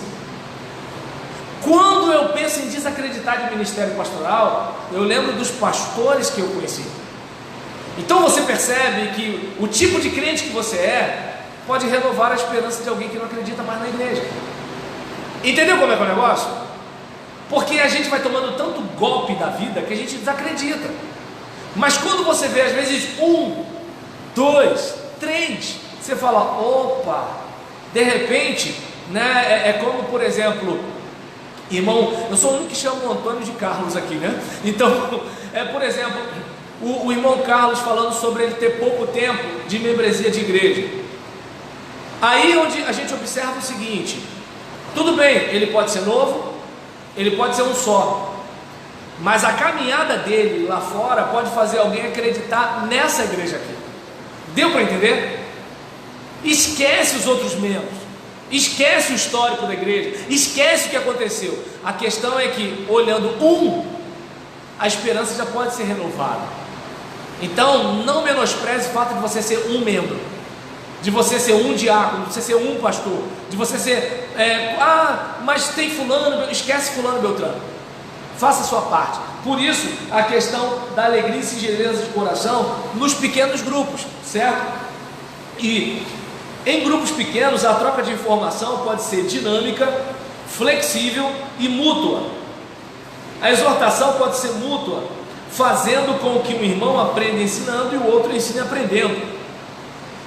Quando eu penso em desacreditar de ministério pastoral, eu lembro dos pastores que eu conheci. Então você percebe que o tipo de crente que você pode renovar a esperança de alguém que não acredita mais na igreja. Entendeu como é que é o negócio? Porque a gente vai tomando tanto golpe da vida que a gente desacredita. Mas quando você vê às vezes 1, 2, 3, você fala, opa, de repente, né, é como por exemplo, irmão, eu sou o único que chama o Antônio de Carlos aqui, né? Então, por exemplo, o irmão Carlos falando sobre ele ter pouco tempo de membresia de igreja. Aí onde a gente observa o seguinte, tudo bem, ele pode ser novo, ele pode ser um só, mas a caminhada dele lá fora pode fazer alguém acreditar nessa igreja aqui. Deu para entender? Esquece os outros membros, esquece o histórico da igreja, esquece o que aconteceu. A questão é que olhando a esperança já pode ser renovada. Então não menospreze o fato de você ser um membro, de você ser um diácono, de você ser um pastor, de você ser, mas tem fulano, esquece fulano Beltrano, faça a sua parte. Por isso a questão da alegria e singeleza de coração nos pequenos grupos, certo? E em grupos pequenos a troca de informação pode ser dinâmica, flexível e mútua. A exortação pode ser mútua, fazendo com que um irmão aprenda ensinando e o outro ensine aprendendo.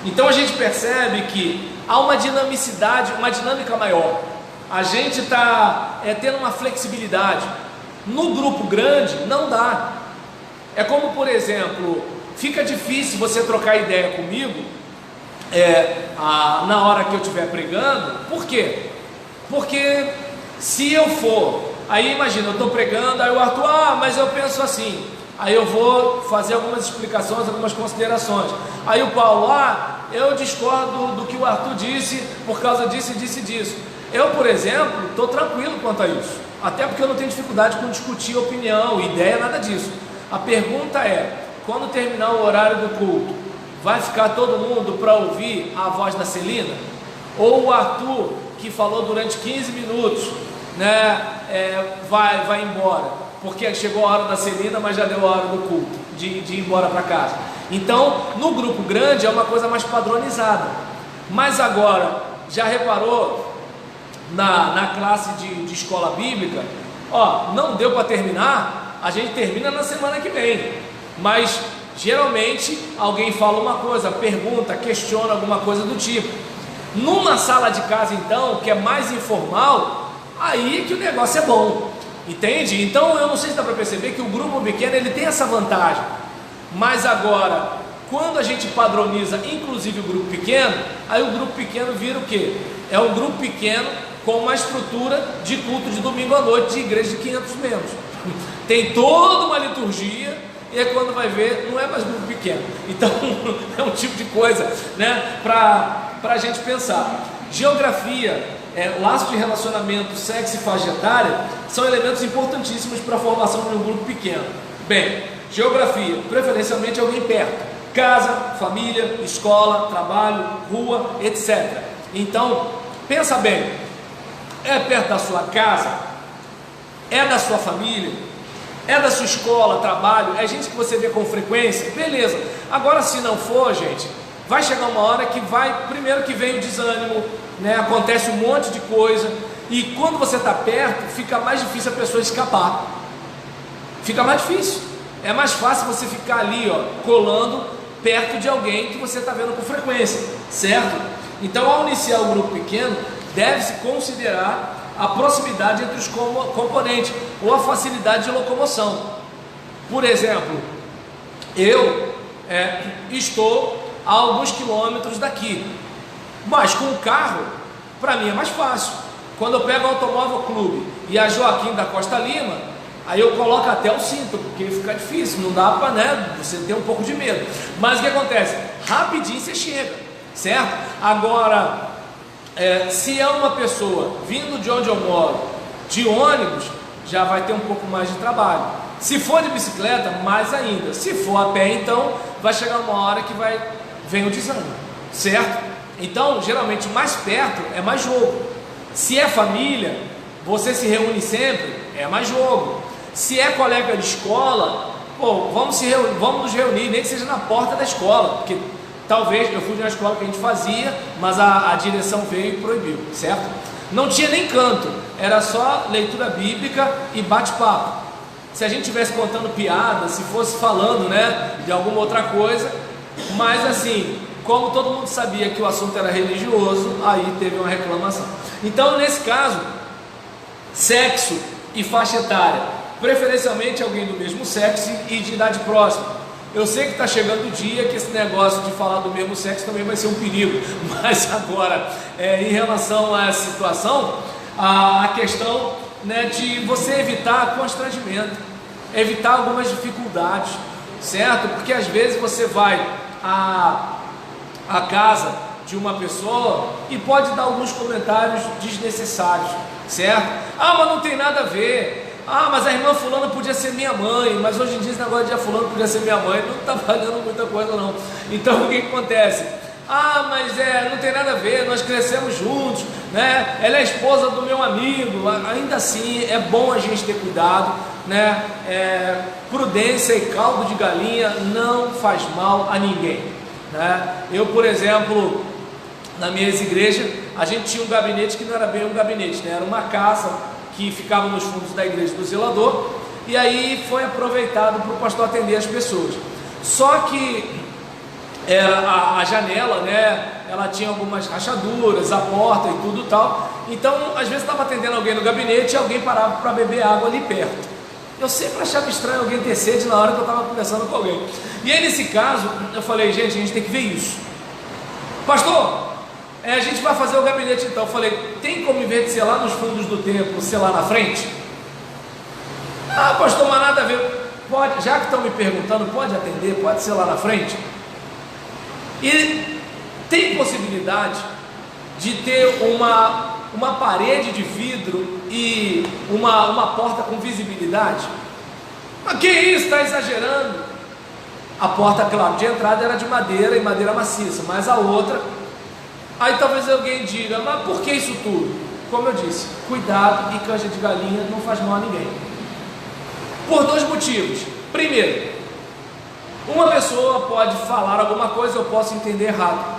Então a gente percebe que há uma dinamicidade, uma dinâmica maior. A gente está tendo uma flexibilidade. No grupo grande não dá. É como, por exemplo, fica difícil você trocar ideia comigo na hora que eu estiver pregando. Por quê? Porque se eu for, aí imagina, eu estou pregando, aí o Arthur, mas eu penso assim. Aí eu vou fazer algumas explicações, algumas considerações. Aí o Paulo, eu discordo do que o Arthur disse por causa disso e disso. Eu, por exemplo, estou tranquilo quanto a isso. Até porque eu não tenho dificuldade com discutir opinião, ideia, nada disso. A pergunta é, quando terminar o horário do culto, vai ficar todo mundo para ouvir a voz da Celina? Ou o Arthur, que falou durante 15 minutos, né, vai embora? Porque chegou a hora da Celina, mas já deu a hora do culto, de ir embora para casa. Então, no grupo grande é uma coisa mais padronizada. Mas agora, já reparou na classe de escola bíblica? Não deu para terminar, a gente termina na semana que vem. Mas, geralmente, alguém fala uma coisa, pergunta, questiona alguma coisa do tipo. Numa sala de casa, então, que é mais informal, aí que o negócio é bom. Entende? Então eu não sei se dá para perceber que o grupo pequeno ele tem essa vantagem. Mas agora, quando a gente padroniza inclusive o grupo pequeno, aí o grupo pequeno vira o quê? É um grupo pequeno com uma estrutura de culto de domingo à noite de igreja de 500 membros. Tem toda uma liturgia e aí quando vai ver não é mais grupo pequeno. Então é um tipo de coisa, né, para a gente pensar. Geografia, laço de relacionamento, sexo e faixa etária são elementos importantíssimos para a formação de um grupo pequeno. Bem, Geografia, preferencialmente alguém perto. Casa, família, escola, trabalho, rua, etc. Então, pensa bem, é perto da sua casa? É da sua família? É da sua escola, trabalho? É gente que você vê com frequência? Beleza. Agora, se não for, gente, vai chegar uma hora que primeiro que vem o desânimo, né? Acontece um monte de coisa, e quando você está perto, fica mais difícil a pessoa escapar. Fica mais difícil. É mais fácil você ficar ali, ó, colando perto de alguém que você está vendo com frequência, certo? Então, ao iniciar o grupo pequeno, deve-se considerar a proximidade entre os componentes, ou a facilidade de locomoção. Por exemplo, eu estou a alguns quilômetros daqui, mas com o carro, para mim é mais fácil. Quando eu pego o Automóvel Clube e a Joaquim da Costa Lima, aí eu coloco até o cinto, porque fica difícil, não dá para, né, você ter um pouco de medo. Mas o que acontece? Rapidinho você chega, certo? Agora, se é uma pessoa vindo de onde eu moro, de ônibus, já vai ter um pouco mais de trabalho. Se for de bicicleta, mais ainda. Se for a pé, então, vai chegar uma hora que vem o desânimo, certo? Então, geralmente, mais perto é mais jogo. Se é família, você se reúne sempre, é mais jogo. Se é colega de escola, pô, vamos nos reunir, nem que seja na porta da escola, porque talvez, eu fui de uma escola que a gente fazia, mas a direção veio e proibiu, certo? Não tinha nem canto, era só leitura bíblica e bate-papo. Se a gente estivesse contando piada, se fosse falando, né, de alguma outra coisa, mas assim, como todo mundo sabia que o assunto era religioso, aí teve uma reclamação. Então, nesse caso, sexo e faixa etária, preferencialmente alguém do mesmo sexo e de idade próxima. Eu sei que está chegando o dia que esse negócio de falar do mesmo sexo também vai ser um perigo, mas agora, em relação a essa situação, a questão, né, de você evitar constrangimento, evitar algumas dificuldades, certo? Porque às vezes você vai à casa de uma pessoa e pode dar alguns comentários desnecessários, certo? Ah, mas não tem nada a ver. Ah, mas a irmã fulana podia ser minha mãe, mas hoje em dia esse negócio de a fulana podia ser minha mãe, não está valendo muita coisa não. Então o que acontece? Ah, mas não tem nada a ver, nós crescemos juntos, né? Ela é esposa do meu amigo. Ainda assim é bom a gente ter cuidado, né? Prudência e caldo de galinha não faz mal a ninguém, né? Eu, por exemplo, na minha ex-igreja, a gente tinha um gabinete que não era bem um gabinete, né? Era uma casa que ficava nos fundos da igreja do zelador, e aí foi aproveitado para o pastor atender as pessoas. Só que a janela, né, ela tinha algumas rachaduras, a porta e tudo tal. Então, às vezes estava atendendo alguém no gabinete e alguém parava para beber água ali perto. Eu sempre achava estranho alguém ter sede na hora que eu estava conversando com alguém. E aí, nesse caso, eu falei, gente, a gente tem que ver isso. Pastor, a gente vai fazer o gabinete então. Eu falei, tem como, em vez de ser lá nos fundos do templo, ser lá na frente? Ah, pastor, mas nada a ver. Pode, já que estão me perguntando, pode atender, pode ser lá na frente? E tem possibilidade de ter uma parede de vidro e uma porta com visibilidade? Mas que isso, está exagerando. A porta, claro, de entrada era de madeira e madeira maciça, mas a outra... Aí talvez alguém diga, mas por que isso tudo? Como eu disse, cuidado e canja de galinha não faz mal a ninguém. Por dois motivos. Primeiro, uma pessoa pode falar alguma coisa, eu posso entender errado.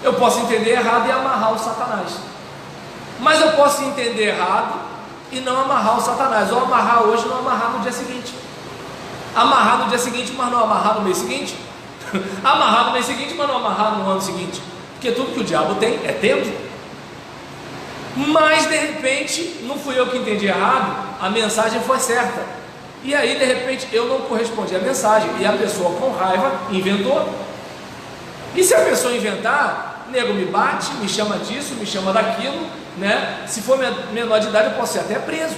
Eu posso entender errado e amarrar o Satanás. Mas eu posso entender errado e não amarrar o Satanás. Ou amarrar hoje e não amarrar no dia seguinte. Amarrar no dia seguinte, mas não amarrar no mês seguinte. Amarrar no mês seguinte, mas não amarrar no ano seguinte. Porque tudo que o diabo tem é tempo. Mas de repente, não fui eu que entendi errado, a mensagem foi certa. E aí de repente eu não correspondi à mensagem, e a pessoa com raiva inventou. E se a pessoa inventar, nego me bate, me chama disso, me chama daquilo, né? Se for menor de idade eu posso ser até preso.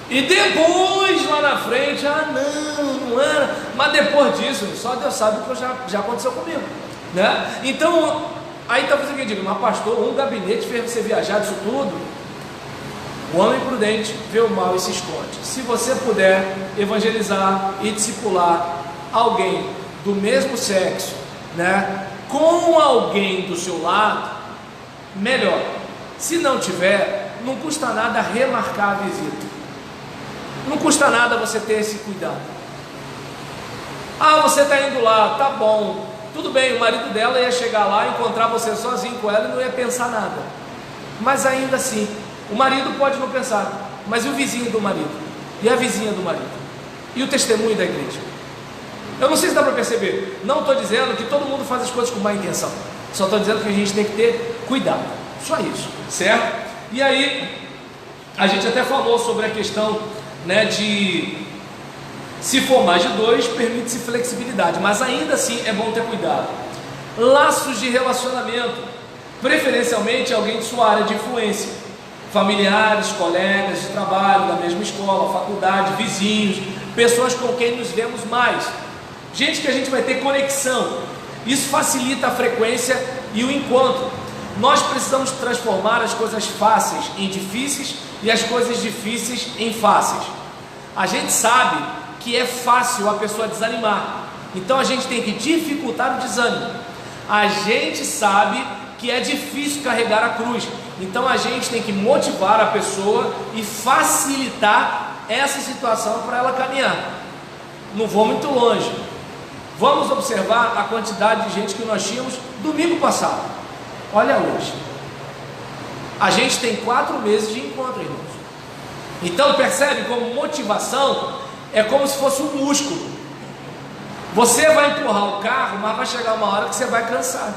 E depois lá na frente, não era. Mas depois disso, só Deus sabe o que já aconteceu comigo, né? Então, aí talvez alguém diga, mas pastor, um gabinete fez você viajar disso tudo? O homem prudente vê o mal e se esconde. Se você puder evangelizar e discipular alguém do mesmo sexo, né, com alguém do seu lado, melhor. Se não tiver, não custa nada remarcar a visita. Não custa nada você ter esse cuidado. Ah, você está indo lá, tá bom. Tudo bem, o marido dela ia chegar lá, encontrar você sozinho com ela e não ia pensar nada. Mas ainda assim, o marido pode não pensar, mas e o vizinho do marido? E a vizinha do marido? E o testemunho da igreja? Eu não sei se dá para perceber. Não estou dizendo que todo mundo faz as coisas com má intenção. Só estou dizendo que a gente tem que ter cuidado. Só isso, certo? E aí, a gente até falou sobre a questão, né, de se for mais de dois, permite-se flexibilidade, mas ainda assim é bom ter cuidado. Laços de relacionamento, preferencialmente alguém de sua área de influência, familiares, colegas de trabalho, da mesma escola, faculdade, vizinhos, pessoas com quem nos vemos mais, gente que a gente vai ter conexão. Isso facilita a frequência e o encontro. Nós precisamos transformar as coisas fáceis em difíceis e as coisas difíceis em fáceis. A gente sabe que é fácil a pessoa desanimar, então a gente tem que dificultar o desânimo. A gente sabe que é difícil carregar a cruz, então a gente tem que motivar a pessoa e facilitar essa situação para ela caminhar. Não vou muito longe. Vamos observar a quantidade de gente que nós tínhamos domingo passado. Olha hoje. A gente tem 4 meses de encontro, irmãos. Então percebe como motivação é como se fosse um músculo. Você vai empurrar o carro, mas vai chegar uma hora que você vai cansar.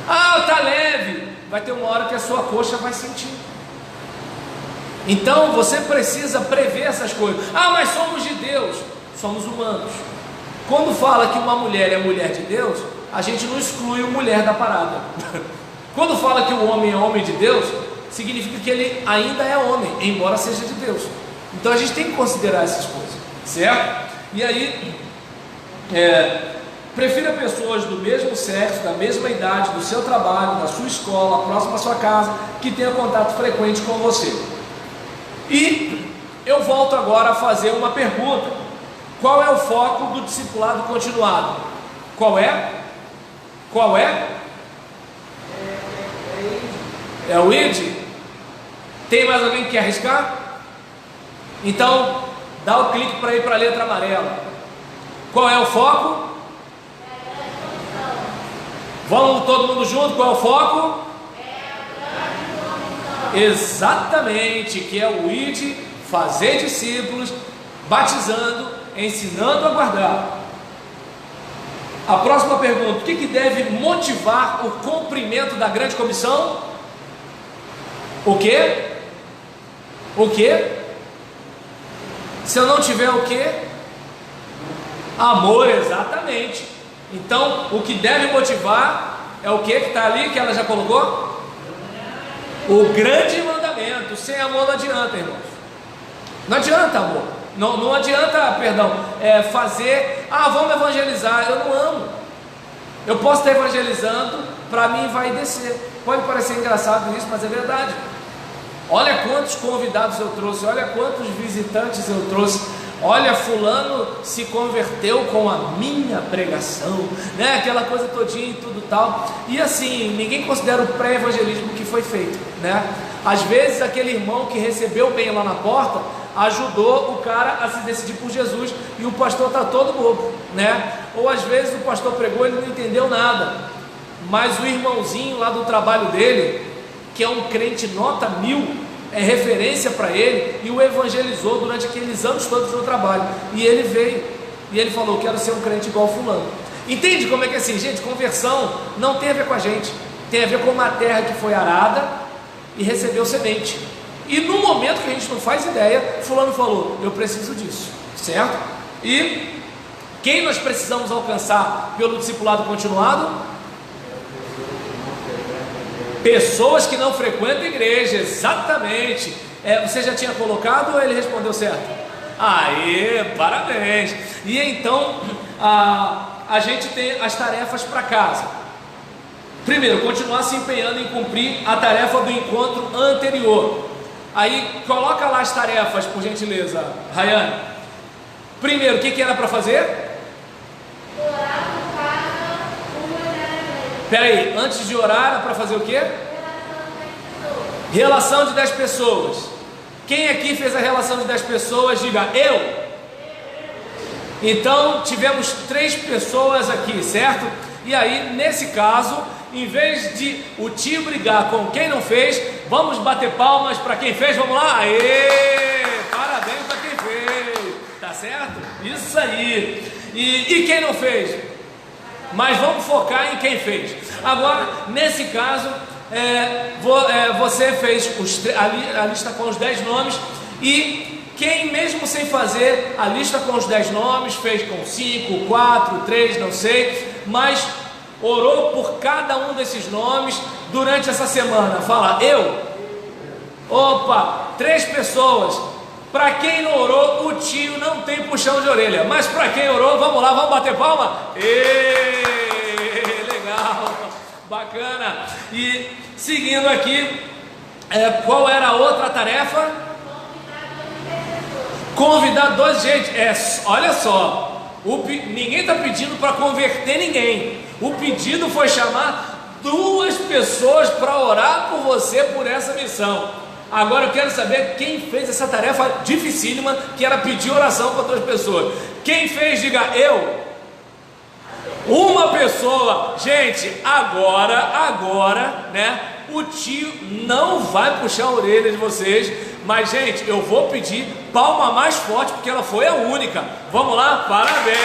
Ah, tá leve. Vai ter uma hora que a sua coxa vai sentir. Então você precisa prever essas coisas. Ah, mas somos de Deus. Somos humanos. Quando fala que uma mulher é mulher de Deus, a gente não exclui o mulher da parada. Quando fala que o homem é homem de Deus, significa que ele ainda é homem, embora seja de Deus. Então a gente tem que considerar essas coisas, certo? E aí, prefira pessoas do mesmo sexo, da mesma idade, do seu trabalho, da sua escola, próximo à sua casa, que tenham contato frequente com você. E eu volto agora a fazer uma pergunta. Qual é o foco do discipulado continuado? Qual é? Qual é? É o ID? Tem mais alguém que quer arriscar? Então, dá o clique para ir para a letra amarela. Qual é o foco? Vamos todo mundo junto? Qual é o foco? Exatamente, que é o ID, fazer discípulos, batizando, ensinando a guardar. A próxima pergunta: o que deve motivar o cumprimento da grande comissão? O quê? O quê? Se eu não tiver o quê? Amor, exatamente. Então, o que deve motivar é o que está ali, que ela já colocou? O grande mandamento. Sem amor não adianta, irmãos. Não adianta, amor. Não adianta, fazer, vamos evangelizar. Eu não amo. Eu posso estar evangelizando, para mim vai descer. Pode parecer engraçado isso, mas é verdade. Olha quantos convidados eu trouxe, olha quantos visitantes eu trouxe. Olha, fulano se converteu com a minha pregação, né? Aquela coisa todinha e tudo tal. E assim, ninguém considera o pré-evangelismo que foi feito, né? Às vezes aquele irmão que recebeu bem lá na porta ajudou o cara a se decidir por Jesus e o pastor está todo bobo, né? Ou às vezes o pastor pregou e ele não entendeu nada, mas o irmãozinho lá do trabalho dele, que é um crente nota 1000, é referência para ele, e o evangelizou durante aqueles anos todos no trabalho, e ele veio, e ele falou: quero ser um crente igual fulano. Entende como é que é assim, gente? Conversão não tem a ver com a gente, tem a ver com uma terra que foi arada e recebeu semente, e no momento que a gente não faz ideia, fulano falou: eu preciso disso, certo? E quem nós precisamos alcançar pelo discipulado continuado? Pessoas que não frequentam a igreja, exatamente. Você já tinha colocado ou ele respondeu certo? Aê, parabéns. E então a gente tem as tarefas para casa. Primeiro, continuar se empenhando em cumprir a tarefa do encontro anterior. Aí coloca lá as tarefas, por gentileza, Rayane. Primeiro, o que era para fazer? Orar por cada uma das. Espera aí, antes de orar era para fazer o quê? Relação de 10 pessoas. Quem aqui fez a relação de 10 pessoas? Diga, eu. Então tivemos 3 pessoas aqui, certo? E aí, nesse caso, em vez de o tio brigar com quem não fez, vamos bater palmas para quem fez, vamos lá? Aê! Parabéns para quem fez, tá certo? Isso aí. E quem não fez? Mas vamos focar em quem fez. Agora, nesse caso, você fez a lista com os 10 nomes e quem mesmo sem fazer a lista com os 10 nomes, fez com 5, 4, 3, não sei, mas orou por cada um desses nomes durante essa semana. Fala, eu. Opa, 3 pessoas. Para quem não orou, o tio não tem puxão de orelha. Mas para quem orou, vamos lá, vamos bater palma? Legal, bacana. E seguindo aqui, qual era a outra tarefa? Convidar 2, gente, olha só, ninguém está pedindo para converter ninguém. O pedido foi chamar 2 pessoas para orar por você por essa missão. Agora eu quero saber quem fez essa tarefa dificílima, que era pedir oração para outras pessoas. Quem fez, diga eu. Uma pessoa. Gente, agora, né? O tio não vai puxar a orelha de vocês, mas gente, eu vou pedir palma mais forte porque ela foi a única. Vamos lá, parabéns!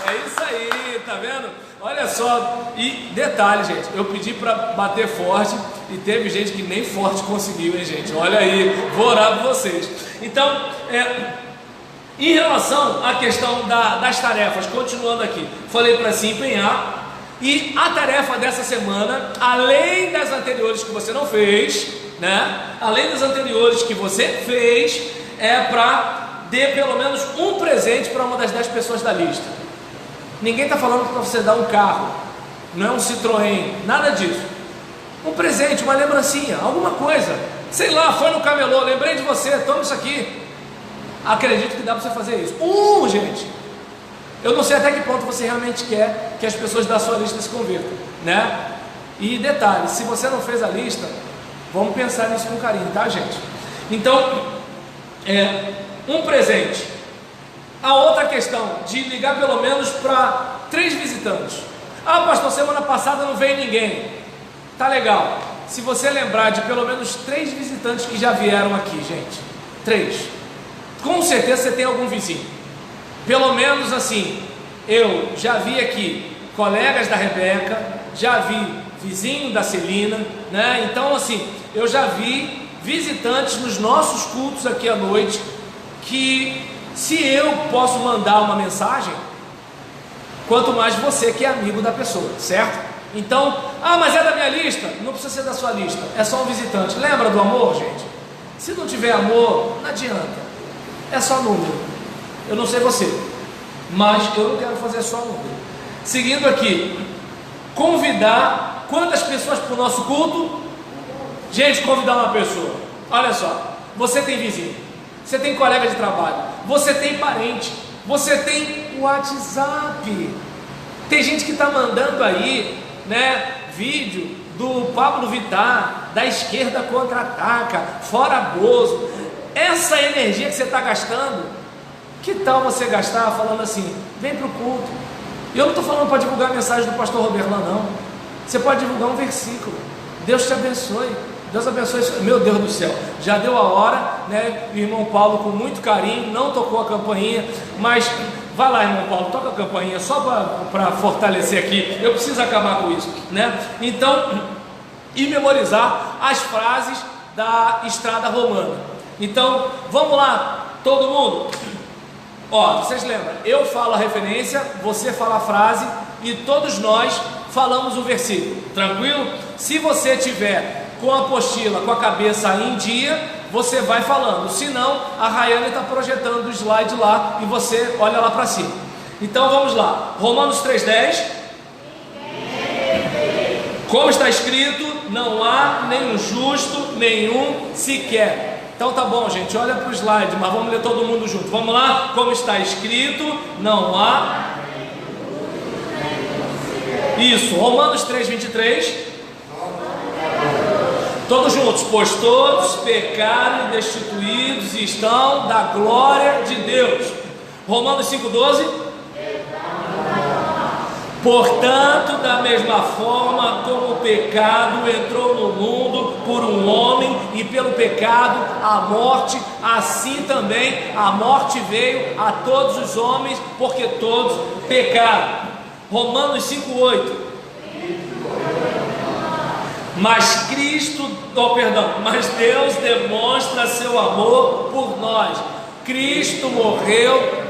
É isso aí, tá vendo? Olha só, e detalhe, gente, eu pedi para bater forte e teve gente que nem forte conseguiu, hein, gente? Olha aí, vou orar por vocês. Então, em relação à questão das tarefas, continuando aqui, falei para se empenhar. E a tarefa dessa semana, além das anteriores que você não fez, né? Além das anteriores que você fez, é para dar pelo menos um presente para uma das 10 pessoas da lista. Ninguém está falando para você dar um carro, não é um Citroën, nada disso. Um presente, uma lembrancinha, alguma coisa. Sei lá, foi no camelô, lembrei de você, toma isso aqui. Acredito que dá para você fazer isso. Gente. Eu não sei até que ponto você realmente quer que as pessoas da sua lista se convertam, né? E detalhe, se você não fez a lista, vamos pensar nisso com carinho, tá, gente? Então, um presente. A outra questão de ligar pelo menos para 3 visitantes. Ah, pastor, semana passada não veio ninguém. Tá legal. Se você lembrar de pelo menos 3 visitantes que já vieram aqui, gente. 3. Com certeza você tem algum vizinho. Pelo menos assim, eu já vi aqui colegas da Rebeca, já vi vizinho da Celina, né? Então assim, eu já vi visitantes nos nossos cultos aqui à noite, que se eu posso mandar uma mensagem, quanto mais você que é amigo da pessoa, certo? Então, mas é da minha lista? Não precisa ser da sua lista, é só um visitante. Lembra do amor, gente? Se não tiver amor, não adianta, é só número. Eu não sei você, mas eu não quero fazer só um. Seguindo aqui, convidar quantas pessoas para o nosso culto? Gente, convidar uma pessoa. Olha só, você tem vizinho, você tem colega de trabalho, você tem parente, você tem WhatsApp. Tem gente que está mandando aí, né, vídeo do Pablo Vittar, da esquerda contra-ataca, fora Bozo. Essa energia que você está gastando, que tal você gastar falando assim, vem para o culto? E eu não estou falando para divulgar a mensagem do pastor Roberlan, não. Você pode divulgar um versículo. Deus te abençoe. Deus abençoe. Meu Deus do céu, já deu a hora, né? O irmão Paulo, com muito carinho, não tocou a campainha, mas vai lá, irmão Paulo, toca a campainha só para fortalecer aqui. Eu preciso acabar com isso, né? Então, e memorizar as frases da Estrada Romana. Então, vamos lá, todo mundo. Vocês lembram, eu falo a referência, você fala a frase e todos nós falamos o versículo, tranquilo? Se você tiver com a apostila, com a cabeça em dia, você vai falando, senão a Rayane está projetando o slide lá e você olha lá para cima. Então vamos lá, Romanos 3,10, como está escrito, não há nenhum justo, nenhum sequer. Então tá bom, gente, olha para o slide, mas vamos ler todo mundo junto. Vamos lá, como está escrito, não há. Isso, Romanos 3:23. Todos juntos, pois todos pecaram e destituídos e estão da glória de Deus. Romanos 5:12. Portanto, da mesma forma como o pecado entrou no mundo por um homem e pelo pecado a morte, assim também a morte veio a todos os homens, porque todos pecaram. Romanos 5:8. Mas Deus demonstra seu amor por nós. Cristo morreu.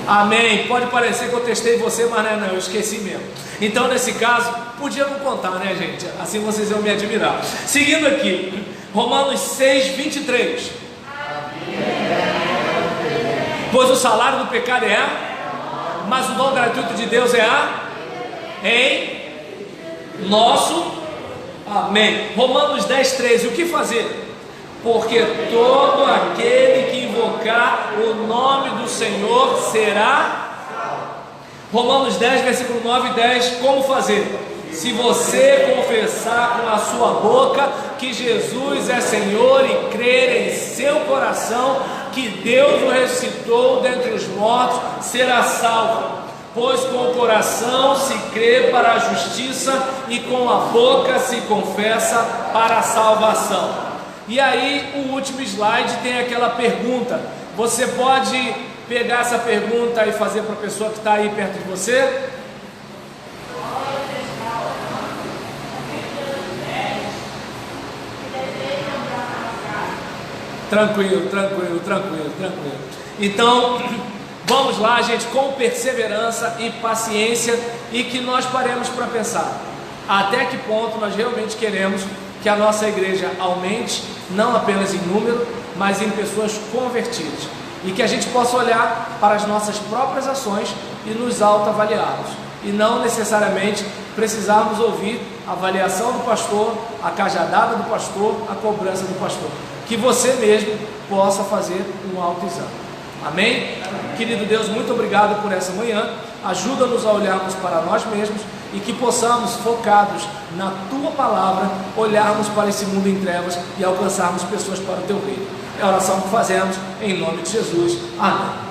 Amém. Pode parecer que eu testei você, mas não, eu esqueci mesmo. Então, nesse caso, podia não contar, né, gente? Assim vocês iam me admirar. Seguindo aqui, Romanos 6:23. Pois o salário do pecado é mas o dom gratuito de Deus é em nosso. Amém. Romanos 10:13. O que fazer? Porque todo aquele que invocar o nome do Senhor será. Romanos 10, versículo 9 e 10. Como fazer? Se você confessar com a sua boca que Jesus é Senhor e crer em seu coração que Deus o ressuscitou dentre os mortos, será salvo. Pois com o coração se crê para a justiça e com a boca se confessa para a salvação. E aí o último slide tem aquela pergunta. Você pode pegar essa pergunta e fazer para a pessoa que está aí perto de você? Tranquilo. Então, vamos lá, gente, com perseverança e paciência, e que nós paremos para pensar até que ponto nós realmente queremos que a nossa igreja aumente, não apenas em número, mas em pessoas convertidas, e que a gente possa olhar para as nossas próprias ações e nos autoavaliarmos, e não necessariamente precisarmos ouvir a avaliação do pastor, a cajadada do pastor, a cobrança do pastor. Que você mesmo possa fazer um autoexame. Amém? Querido Deus, muito obrigado por essa manhã. Ajuda-nos a olharmos para nós mesmos e que possamos, focados na Tua Palavra, olharmos para esse mundo em trevas e alcançarmos pessoas para o Teu reino. É a oração que fazemos em nome de Jesus. Amém.